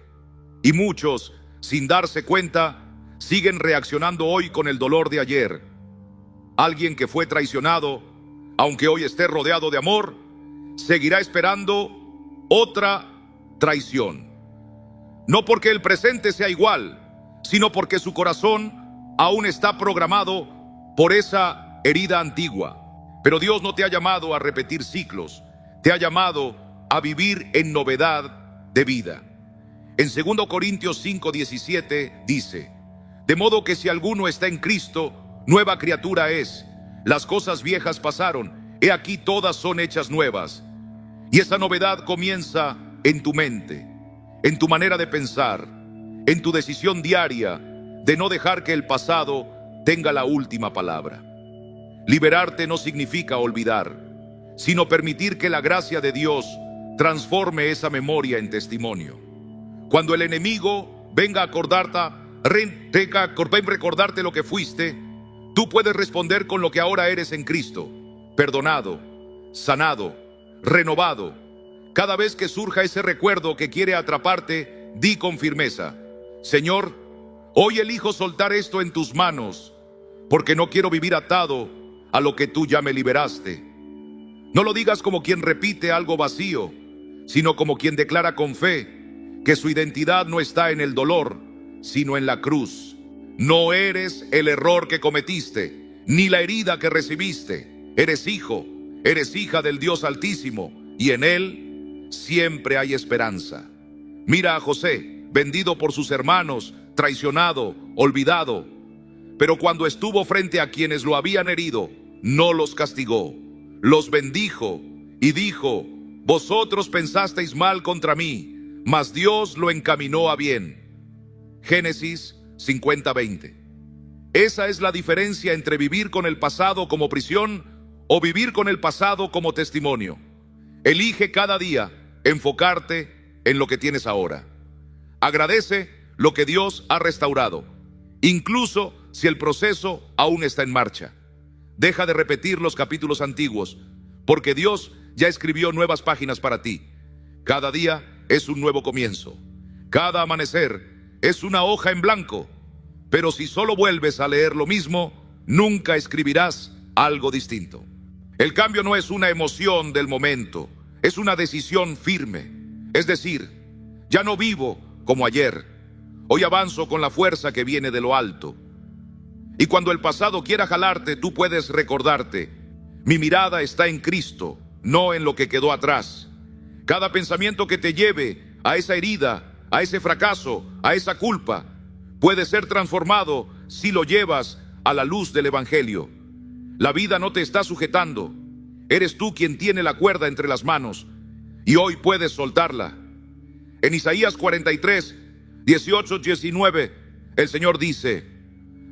Y muchos, sin darse cuenta, siguen reaccionando hoy con el dolor de ayer. Alguien que fue traicionado, aunque hoy esté rodeado de amor, seguirá esperando otra traición. No porque el presente sea igual, sino porque su corazón aún está programado por esa herida antigua. Pero Dios no te ha llamado a repetir ciclos, te ha llamado a vivir en novedad de vida. En 2 Corintios 5:17 dice: de modo que si alguno está en Cristo, nueva criatura es. Las cosas viejas pasaron, he aquí todas son hechas nuevas. Y esa novedad comienza en tu mente, en tu manera de pensar, en tu decisión diaria de no dejar que el pasado tenga la última palabra. Liberarte no significa olvidar, sino permitir que la gracia de Dios transforme esa memoria en testimonio. Cuando el enemigo venga a recordarte lo que fuiste, tú puedes responder con lo que ahora eres en Cristo: perdonado, sanado, renovado. Cada vez que surja ese recuerdo que quiere atraparte, di con firmeza: Señor, hoy elijo soltar esto en tus manos, porque no quiero vivir atado a lo que tú ya me liberaste. No lo digas como quien repite algo vacío, sino como quien declara con fe que su identidad no está en el dolor, sino en la cruz. No eres el error que cometiste, ni la herida que recibiste. Eres hijo, eres hija del Dios Altísimo, y en Él siempre hay esperanza. Mira a José, vendido por sus hermanos, traicionado, olvidado. Pero cuando estuvo frente a quienes lo habían herido, no los castigó, los bendijo y dijo: vosotros pensasteis mal contra mí, mas Dios lo encaminó a bien. Génesis 50:20. Esa es la diferencia entre vivir con el pasado como prisión o vivir con el pasado como testimonio. Elige cada día enfocarte en lo que tienes ahora. Agradece lo que Dios ha restaurado, incluso si el proceso aún está en marcha. Deja de repetir los capítulos antiguos, porque Dios ya escribió nuevas páginas para ti. Cada día es un nuevo comienzo. Cada amanecer es una hoja en blanco. Pero si solo vuelves a leer lo mismo, nunca escribirás algo distinto. El cambio no es una emoción del momento, es una decisión firme. Es decir, ya no vivo como ayer. Hoy avanzo con la fuerza que viene de lo alto. Y cuando el pasado quiera jalarte, tú puedes recordarte: mi mirada está en Cristo, no en lo que quedó atrás. Cada pensamiento que te lleve a esa herida, a ese fracaso, a esa culpa, puede ser transformado si lo llevas a la luz del Evangelio. La vida no te está sujetando. Eres tú quien tiene la cuerda entre las manos, y hoy puedes soltarla. En Isaías 43, 18-19, el Señor dice: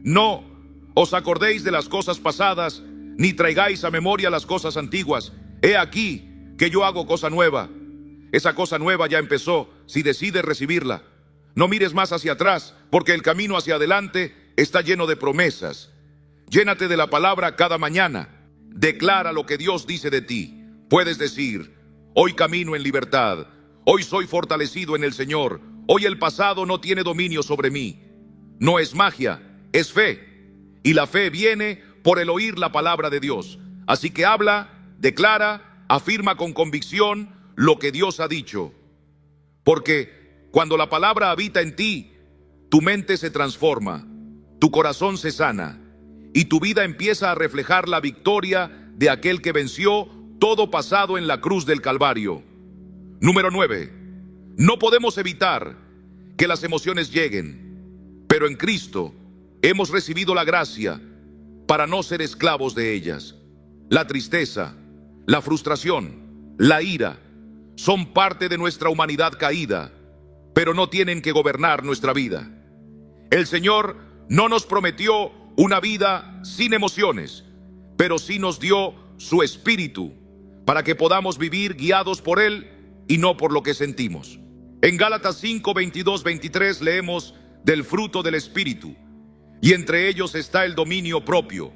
no os acordéis de las cosas pasadas, ni traigáis a memoria las cosas antiguas. He aquí que yo hago cosa nueva. Esa cosa nueva ya empezó si decides recibirla. No mires más hacia atrás, porque el camino hacia adelante está lleno de promesas. Llénate de la palabra cada mañana. declara lo que Dios dice de ti. Puedes decir: hoy camino en libertad, hoy soy fortalecido en el Señor, hoy el pasado no tiene dominio sobre mí. No es magia, es fe. Y la fe viene por el oír la palabra de Dios. Así que habla, declara, afirma con convicción lo que Dios ha dicho. Porque cuando la palabra habita en ti, tu mente se transforma, tu corazón se sana y tu vida empieza a reflejar la victoria de aquel que venció todo pasado en la cruz del Calvario. Número 9. No podemos evitar que las emociones lleguen, pero en Cristo hemos recibido la gracia para no ser esclavos de ellas. La tristeza, la frustración, la ira son parte de nuestra humanidad caída, pero no tienen que gobernar nuestra vida. El Señor no nos prometió una vida sin emociones, pero sí nos dio su Espíritu para que podamos vivir guiados por Él y no por lo que sentimos. En Gálatas 5, 22, 23 leemos del fruto del Espíritu, y entre ellos está el dominio propio,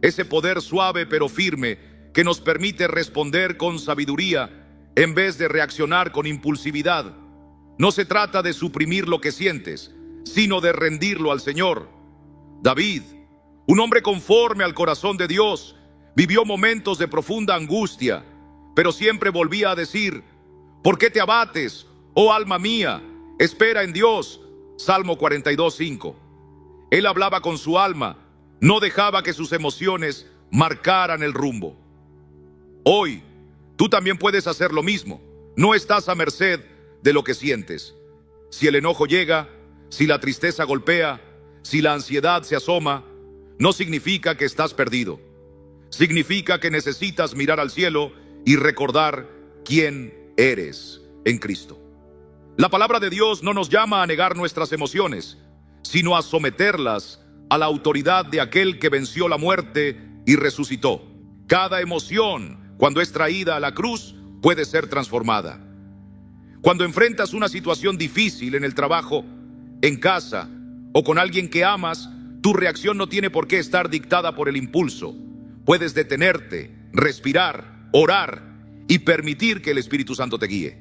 ese poder suave pero firme que nos permite responder con sabiduría en vez de reaccionar con impulsividad. No se trata de suprimir lo que sientes, sino de rendirlo al Señor. David, un hombre conforme al corazón de Dios, vivió momentos de profunda angustia, pero siempre volvía a decir: ¿por qué te abates, oh alma mía? Espera en Dios. Salmo 42:5. Él hablaba con su alma, no dejaba que sus emociones marcaran el rumbo. Hoy, tú también puedes hacer lo mismo. No estás a merced de lo que sientes. Si el enojo llega, si la tristeza golpea, si la ansiedad se asoma, no significa que estás perdido. Significa que necesitas mirar al cielo y recordar quién eres en Cristo. La palabra de Dios no nos llama a negar nuestras emociones, sino a someterlas a la autoridad de aquel que venció la muerte y resucitó. Cada emoción, cuando es traída a la cruz, puede ser transformada. Cuando enfrentas una situación difícil en el trabajo, en casa o con alguien que amas, tu reacción no tiene por qué estar dictada por el impulso. Puedes detenerte, respirar, orar y permitir que el Espíritu Santo te guíe.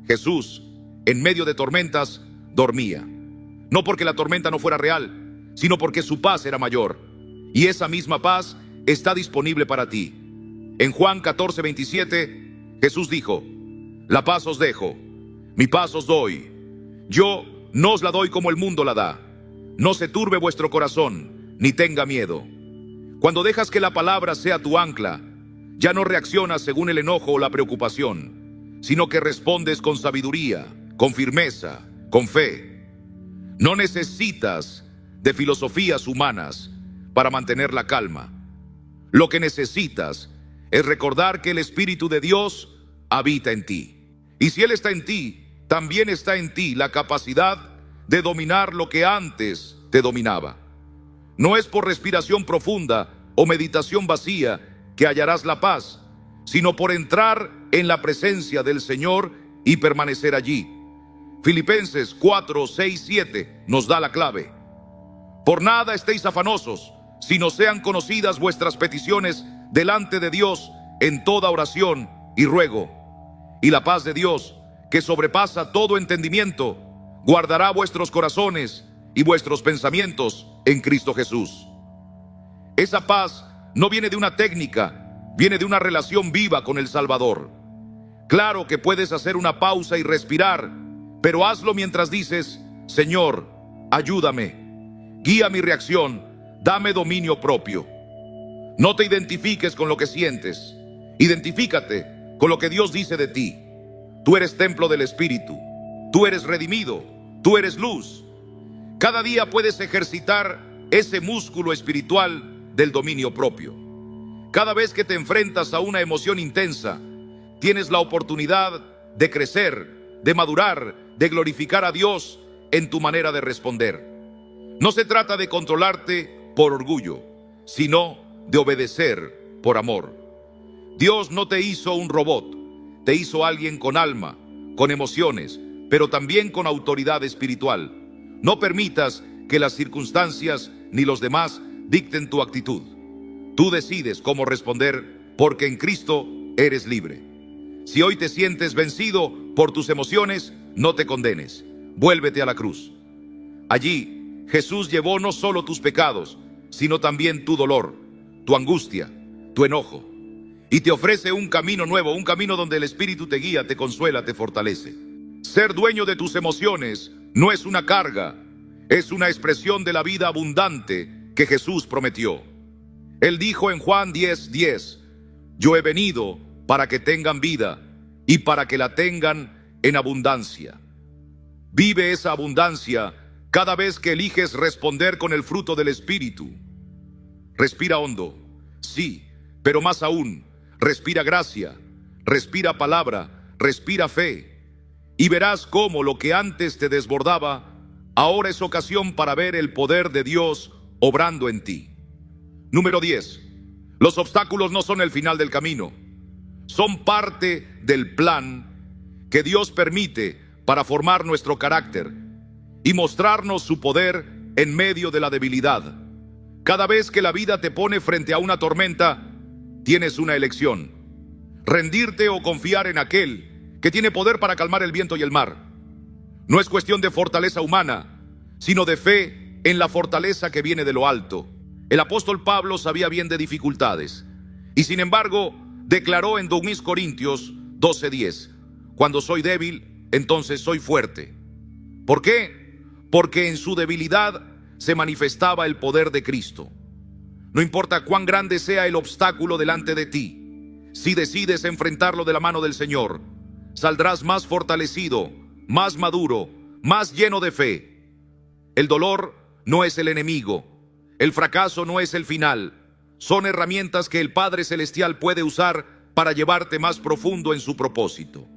Jesús, en medio de tormentas, dormía. No porque la tormenta no fuera real, sino porque su paz era mayor. Y esa misma paz está disponible para ti. En Juan 14:27, Jesús dijo: la paz os dejo, mi paz os doy. Yo no os la doy como el mundo la da. No se turbe vuestro corazón, ni tenga miedo. Cuando dejas que la palabra sea tu ancla, ya no reaccionas según el enojo o la preocupación, sino que respondes con sabiduría, con firmeza, con fe. No necesitas de filosofías humanas para mantener la calma. Lo que necesitas es recordar que el Espíritu de Dios habita en ti. Y si Él está en ti, también está en ti la capacidad de dominar lo que antes te dominaba. No es por respiración profunda o meditación vacía que hallarás la paz, sino por entrar en la presencia del Señor y permanecer allí. Filipenses 4, 6, 7 nos da la clave. Por nada estéis afanosos, sino sean conocidas vuestras peticiones delante de Dios en toda oración y ruego. Y la paz de Dios, que sobrepasa todo entendimiento, guardará vuestros corazones y vuestros pensamientos en Cristo Jesús. Esa paz no viene de una técnica, viene de una relación viva con el Salvador. Claro que puedes hacer una pausa y respirar, pero hazlo mientras dices: Señor, ayúdame, guía mi reacción, dame dominio propio. No te identifiques con lo que sientes, identifícate con lo que Dios dice de ti. Tú eres templo del Espíritu, tú eres redimido, tú eres luz. Cada día puedes ejercitar ese músculo espiritual del dominio propio. Cada vez que te enfrentas a una emoción intensa, tienes la oportunidad de crecer, de madurar, de glorificar a Dios en tu manera de responder. No se trata de controlarte por orgullo, sino de obedecer por amor. Dios no te hizo un robot, te hizo alguien con alma, con emociones, pero también con autoridad espiritual. No permitas que las circunstancias ni los demás dicten tu actitud. Tú decides cómo responder, porque en Cristo eres libre. Si hoy te sientes vencido por tus emociones, no te condenes. Vuélvete a la cruz. Allí, Jesús llevó no solo tus pecados, sino también tu dolor, tu angustia, tu enojo. Y te ofrece un camino nuevo, un camino donde el Espíritu te guía, te consuela, te fortalece. Ser dueño de tus emociones no es una carga, es una expresión de la vida abundante que Jesús prometió. Él dijo en Juan 10:10, yo he venido para que tengan vida y para que la tengan en abundancia. Vive esa abundancia cada vez que eliges responder con el fruto del Espíritu. Respira hondo, sí, pero más aún, respira gracia, respira palabra, respira fe, y verás cómo lo que antes te desbordaba, ahora es ocasión para ver el poder de Dios obrando en ti. Número 10. Los obstáculos no son el final del camino, son parte del plan que Dios permite para formar nuestro carácter y mostrarnos su poder en medio de la debilidad. Cada vez que la vida te pone frente a una tormenta, tienes una elección: rendirte o confiar en aquel que tiene poder para calmar el viento y el mar. No es cuestión de fortaleza humana, sino de fe en la fortaleza que viene de lo alto. El apóstol Pablo sabía bien de dificultades y sin embargo declaró en 2 Corintios 12:10, cuando soy débil, entonces soy fuerte. ¿Por qué? Porque en su debilidad se manifestaba el poder de Cristo. No importa cuán grande sea el obstáculo delante de ti, si decides enfrentarlo de la mano del Señor, saldrás más fortalecido, más maduro, más lleno de fe. El dolor no es el enemigo, el fracaso no es el final, son herramientas que el Padre Celestial puede usar para llevarte más profundo en su propósito.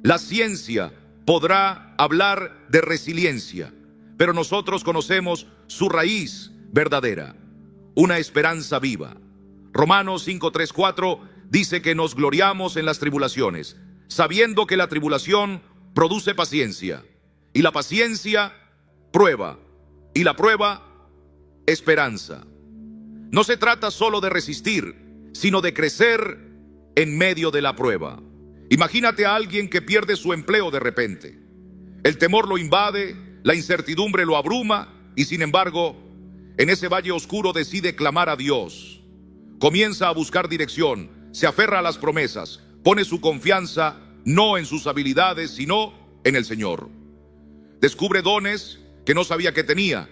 La ciencia podrá hablar de resiliencia, pero nosotros conocemos su raíz verdadera, una esperanza viva. Romanos 5:3-4 dice que nos gloriamos en las tribulaciones, sabiendo que la tribulación produce paciencia, y la paciencia, prueba, y la prueba, esperanza. No se trata solo de resistir, sino de crecer en medio de la prueba. Imagínate a alguien que pierde su empleo de repente. El temor lo invade, la incertidumbre lo abruma, y sin embargo, en ese valle oscuro decide clamar a Dios. Comienza a buscar dirección, se aferra a las promesas, pone su confianza no en sus habilidades, sino en el Señor. Descubre dones que no sabía que tenía,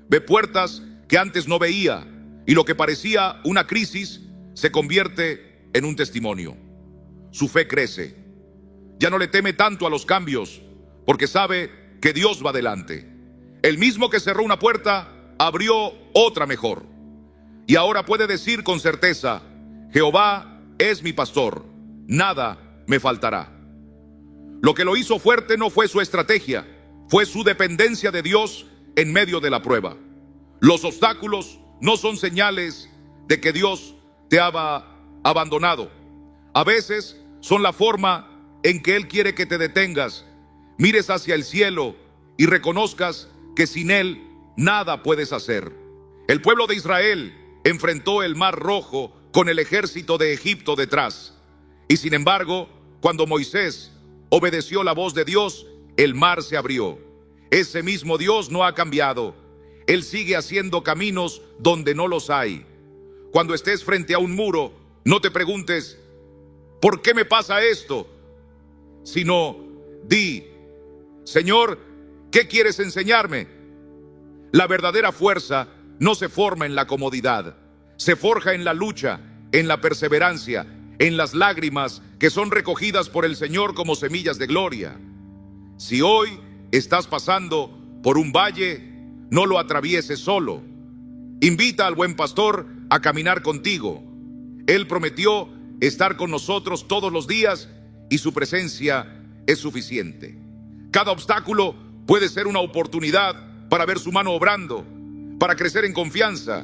ve puertas que antes no veía, y lo que parecía una crisis se convierte en un testimonio. Su fe crece. Ya no le teme tanto a los cambios, porque sabe que Dios va delante. El mismo que cerró una puerta, abrió otra mejor. Y ahora puede decir con certeza: Jehová es mi pastor, nada me faltará. Lo que lo hizo fuerte no fue su estrategia, fue su dependencia de Dios en medio de la prueba. Los obstáculos no son señales de que Dios te ha abandonado. A veces son la forma en que Él quiere que te detengas, mires hacia el cielo y reconozcas que sin Él nada puedes hacer. El pueblo de Israel enfrentó el Mar Rojo con el ejército de Egipto detrás. Y sin embargo, cuando Moisés obedeció la voz de Dios, el mar se abrió. Ese mismo Dios no ha cambiado. Él sigue haciendo caminos donde no los hay. Cuando estés frente a un muro, no te preguntes: ¿por qué me pasa esto? Sino di: Señor, ¿qué quieres enseñarme? La verdadera fuerza no se forma en la comodidad, se forja en la lucha, en la perseverancia, en las lágrimas que son recogidas por el Señor como semillas de gloria. Si hoy estás pasando por un valle, no lo atravieses solo. Invita al buen pastor a caminar contigo. Él prometió estar con nosotros todos los días y su presencia es suficiente. Cada obstáculo puede ser una oportunidad para ver su mano obrando, para crecer en confianza,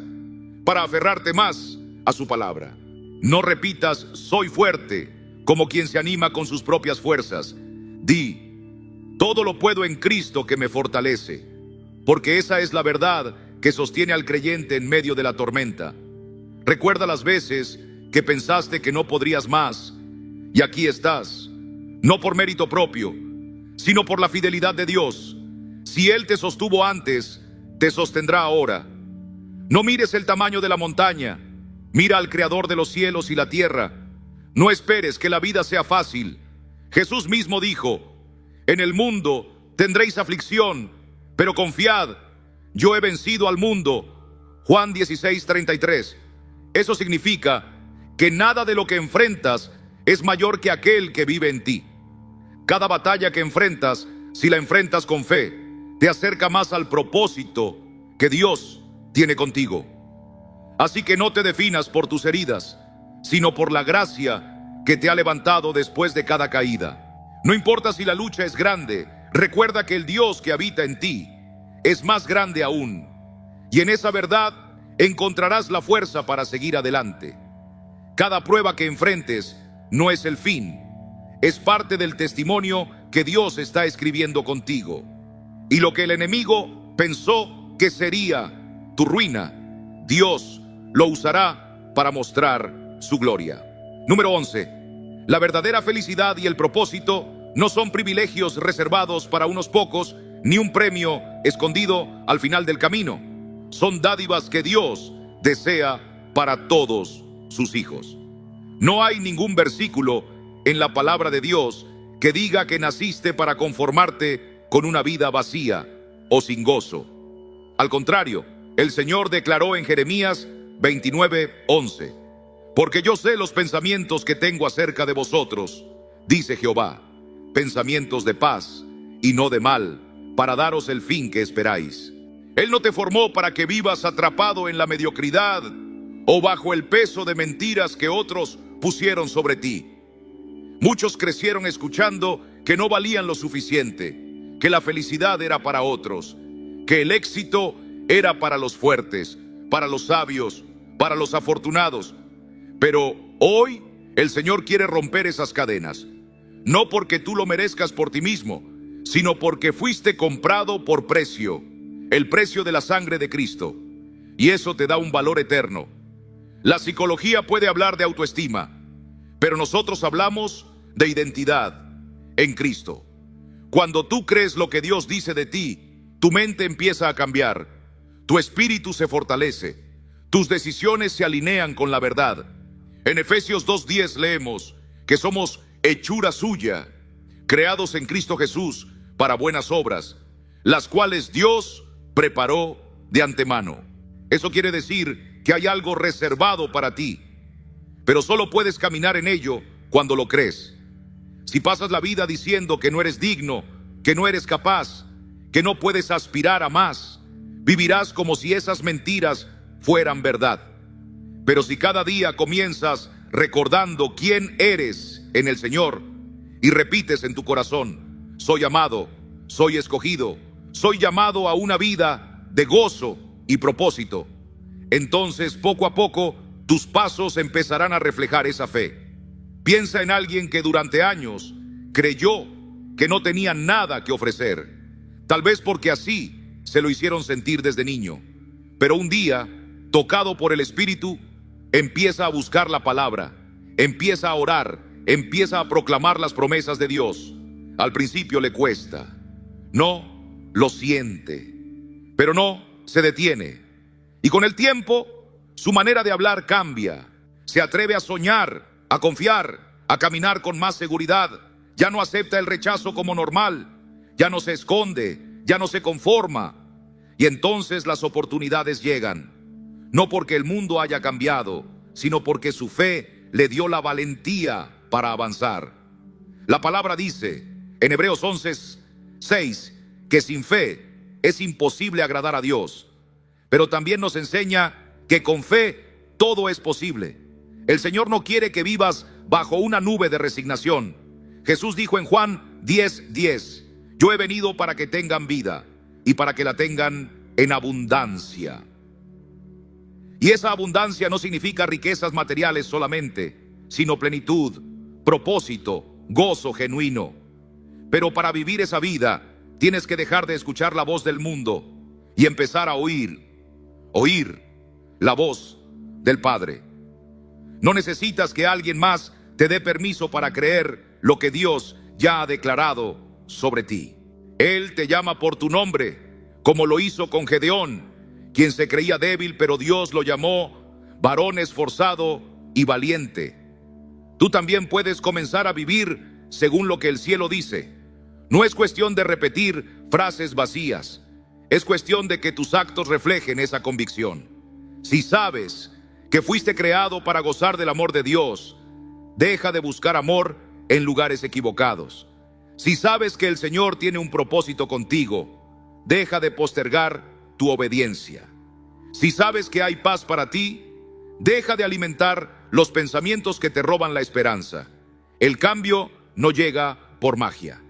para aferrarte más a su palabra. No repitas "soy fuerte" como quien se anima con sus propias fuerzas. Di: todo lo puedo en Cristo que me fortalece, porque esa es la verdad que sostiene al creyente en medio de la tormenta. Recuerda las veces que pensaste que no podrías más, y aquí estás, no por mérito propio, sino por la fidelidad de Dios. Si Él te sostuvo antes, te sostendrá ahora. No mires el tamaño de la montaña, mira al Creador de los cielos y la tierra. No esperes que la vida sea fácil. Jesús mismo dijo: en el mundo tendréis aflicción, pero confiad, yo he vencido al mundo. Juan 16:33. Eso significa que nada de lo que enfrentas es mayor que aquel que vive en ti. Cada batalla que enfrentas, si la enfrentas con fe, te acerca más al propósito que Dios tiene contigo. Así que no te definas por tus heridas, sino por la gracia que te ha levantado después de cada caída. No importa si la lucha es grande, recuerda que el Dios que habita en ti es más grande aún. Y en esa verdad encontrarás la fuerza para seguir adelante. Cada prueba que enfrentes no es el fin, es parte del testimonio que Dios está escribiendo contigo. Y lo que el enemigo pensó que sería tu ruina, Dios lo usará para mostrar su gloria. Número 11. La verdadera felicidad y el propósito no son privilegios reservados para unos pocos, ni un premio escondido al final del camino. Son dádivas que Dios desea para todos sus hijos. No hay ningún versículo en la palabra de Dios que diga que naciste para conformarte con una vida vacía o sin gozo. Al contrario, el Señor declaró en Jeremías 29:11: porque yo sé los pensamientos que tengo acerca de vosotros, dice Jehová, pensamientos de paz y no de mal, para daros el fin que esperáis. Él no te formó para que vivas atrapado en la mediocridad o bajo el peso de mentiras que otros pusieron sobre ti. Muchos crecieron escuchando que no valían lo suficiente, que la felicidad era para otros, que el éxito era para los fuertes, para los sabios, para los afortunados. Pero hoy el Señor quiere romper esas cadenas, no porque tú lo merezcas por ti mismo, sino porque fuiste comprado por precio, el precio de la sangre de Cristo, y eso te da un valor eterno. La psicología puede hablar de autoestima, pero nosotros hablamos de identidad en Cristo. Cuando tú crees lo que Dios dice de ti, tu mente empieza a cambiar, tu espíritu se fortalece, tus decisiones se alinean con la verdad. En Efesios 2:10 leemos que somos hechura suya, creados en Cristo Jesús para buenas obras, las cuales Dios preparó de antemano. Eso quiere decir que hay algo reservado para ti, pero solo puedes caminar en ello cuando lo crees. Si pasas la vida diciendo que no eres digno, que no eres capaz, que no puedes aspirar a más, vivirás como si esas mentiras fueran verdad. Pero si cada día comienzas recordando quién eres en el Señor y repites en tu corazón: soy amado, soy escogido, soy llamado a una vida de gozo y propósito, entonces poco a poco tus pasos empezarán a reflejar esa fe. Piensa en alguien que durante años creyó que no tenía nada que ofrecer, tal vez porque así se lo hicieron sentir desde niño. Pero un día, tocado por el Espíritu, empieza a buscar la palabra, empieza a orar, empieza a proclamar las promesas de Dios. Al principio le cuesta, no lo siente, pero no se detiene. Y con el tiempo, su manera de hablar cambia. Se atreve a soñar, a confiar, a caminar con más seguridad. Ya no acepta el rechazo como normal, ya no se esconde, ya no se conforma. Y entonces las oportunidades llegan, no porque el mundo haya cambiado, sino porque su fe le dio la valentía para avanzar. La palabra dice en Hebreos 11:6 que sin fe es imposible agradar a Dios, pero también nos enseña que con fe todo es posible. El Señor no quiere que vivas bajo una nube de resignación. Jesús dijo en Juan 10:10: yo he venido para que tengan vida y para que la tengan en abundancia. Y esa abundancia no significa riquezas materiales solamente, sino plenitud, propósito, gozo genuino. Pero para vivir esa vida, tienes que dejar de escuchar la voz del mundo y empezar a oír la voz del Padre. No necesitas que alguien más te dé permiso para creer lo que Dios ya ha declarado sobre ti. Él te llama por tu nombre, como lo hizo con Gedeón, quien se creía débil, pero Dios lo llamó varón esforzado y valiente. Tú también puedes comenzar a vivir según lo que el cielo dice. No es cuestión de repetir frases vacías, es cuestión de que tus actos reflejen esa convicción. Si sabes que fuiste creado para gozar del amor de Dios, deja de buscar amor en lugares equivocados. Si sabes que el Señor tiene un propósito contigo, deja de postergar tu obediencia. Si sabes que hay paz para ti, deja de alimentar los pensamientos que te roban la esperanza. El cambio no llega por magia.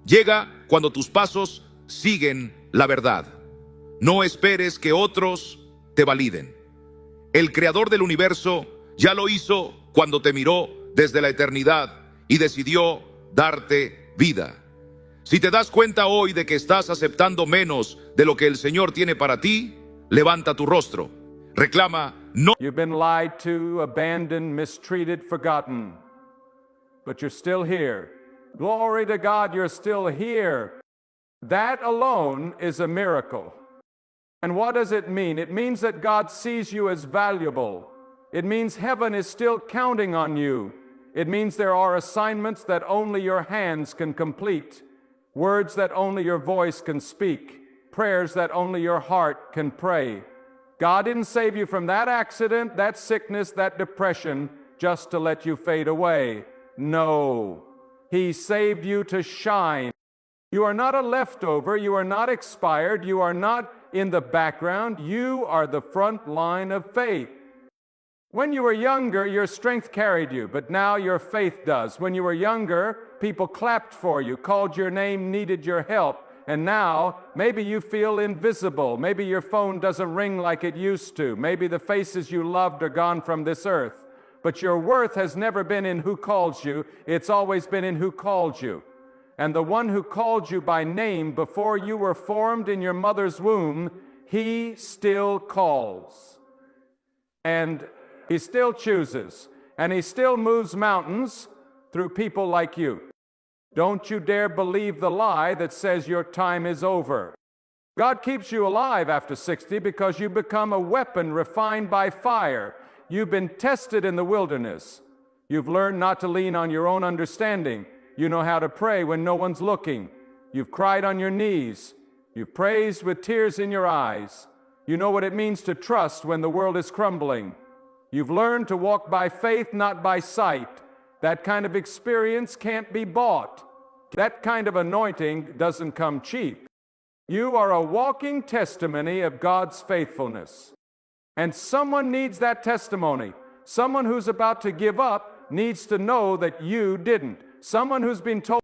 Llega cuando tus pasos siguen la verdad. No esperes que otros te validen. El creador del universo ya lo hizo cuando te miró desde la eternidad y decidió darte vida. Si te das cuenta hoy de que estás aceptando menos de lo que el Señor tiene para ti, levanta tu rostro. Reclama no. You've been lied to, abandoned, mistreated, forgotten. But you're still here. Glory to God, you're still here. That alone is a miracle. And what does it mean? It means that God sees you as valuable. It means heaven is still counting on you. It means there are assignments that only your hands can complete, words that only your voice can speak, prayers that only your heart can pray. God didn't save you from that accident, that sickness, that depression, just to let you fade away. No, He saved you to shine. You are not a leftover, you are not expired, you are not in the background, you are the front line of faith. When you were younger, your strength carried you, but now your faith does. When you were younger, people clapped for you, called your name, needed your help. And now, maybe you feel invisible. Maybe your phone doesn't ring like it used to. Maybe the faces you loved are gone from this earth. But your worth has never been in who calls you. It's always been in who called you. And the one who called you by name before you were formed in your mother's womb, He still calls. And He still chooses. And He still moves mountains through people like you. Don't you dare believe the lie that says your time is over. God keeps you alive after 60 because you become a weapon refined by fire. You've been tested in the wilderness. You've learned not to lean on your own understanding. You know how to pray when no one's looking. You've cried on your knees. You've praised with tears in your eyes. You know what it means to trust when the world is crumbling. You've learned to walk by faith, not by sight. That kind of experience can't be bought. That kind of anointing doesn't come cheap. You are a walking testimony of God's faithfulness. And someone needs that testimony. Someone who's about to give up needs to know that you didn't. Someone who's been told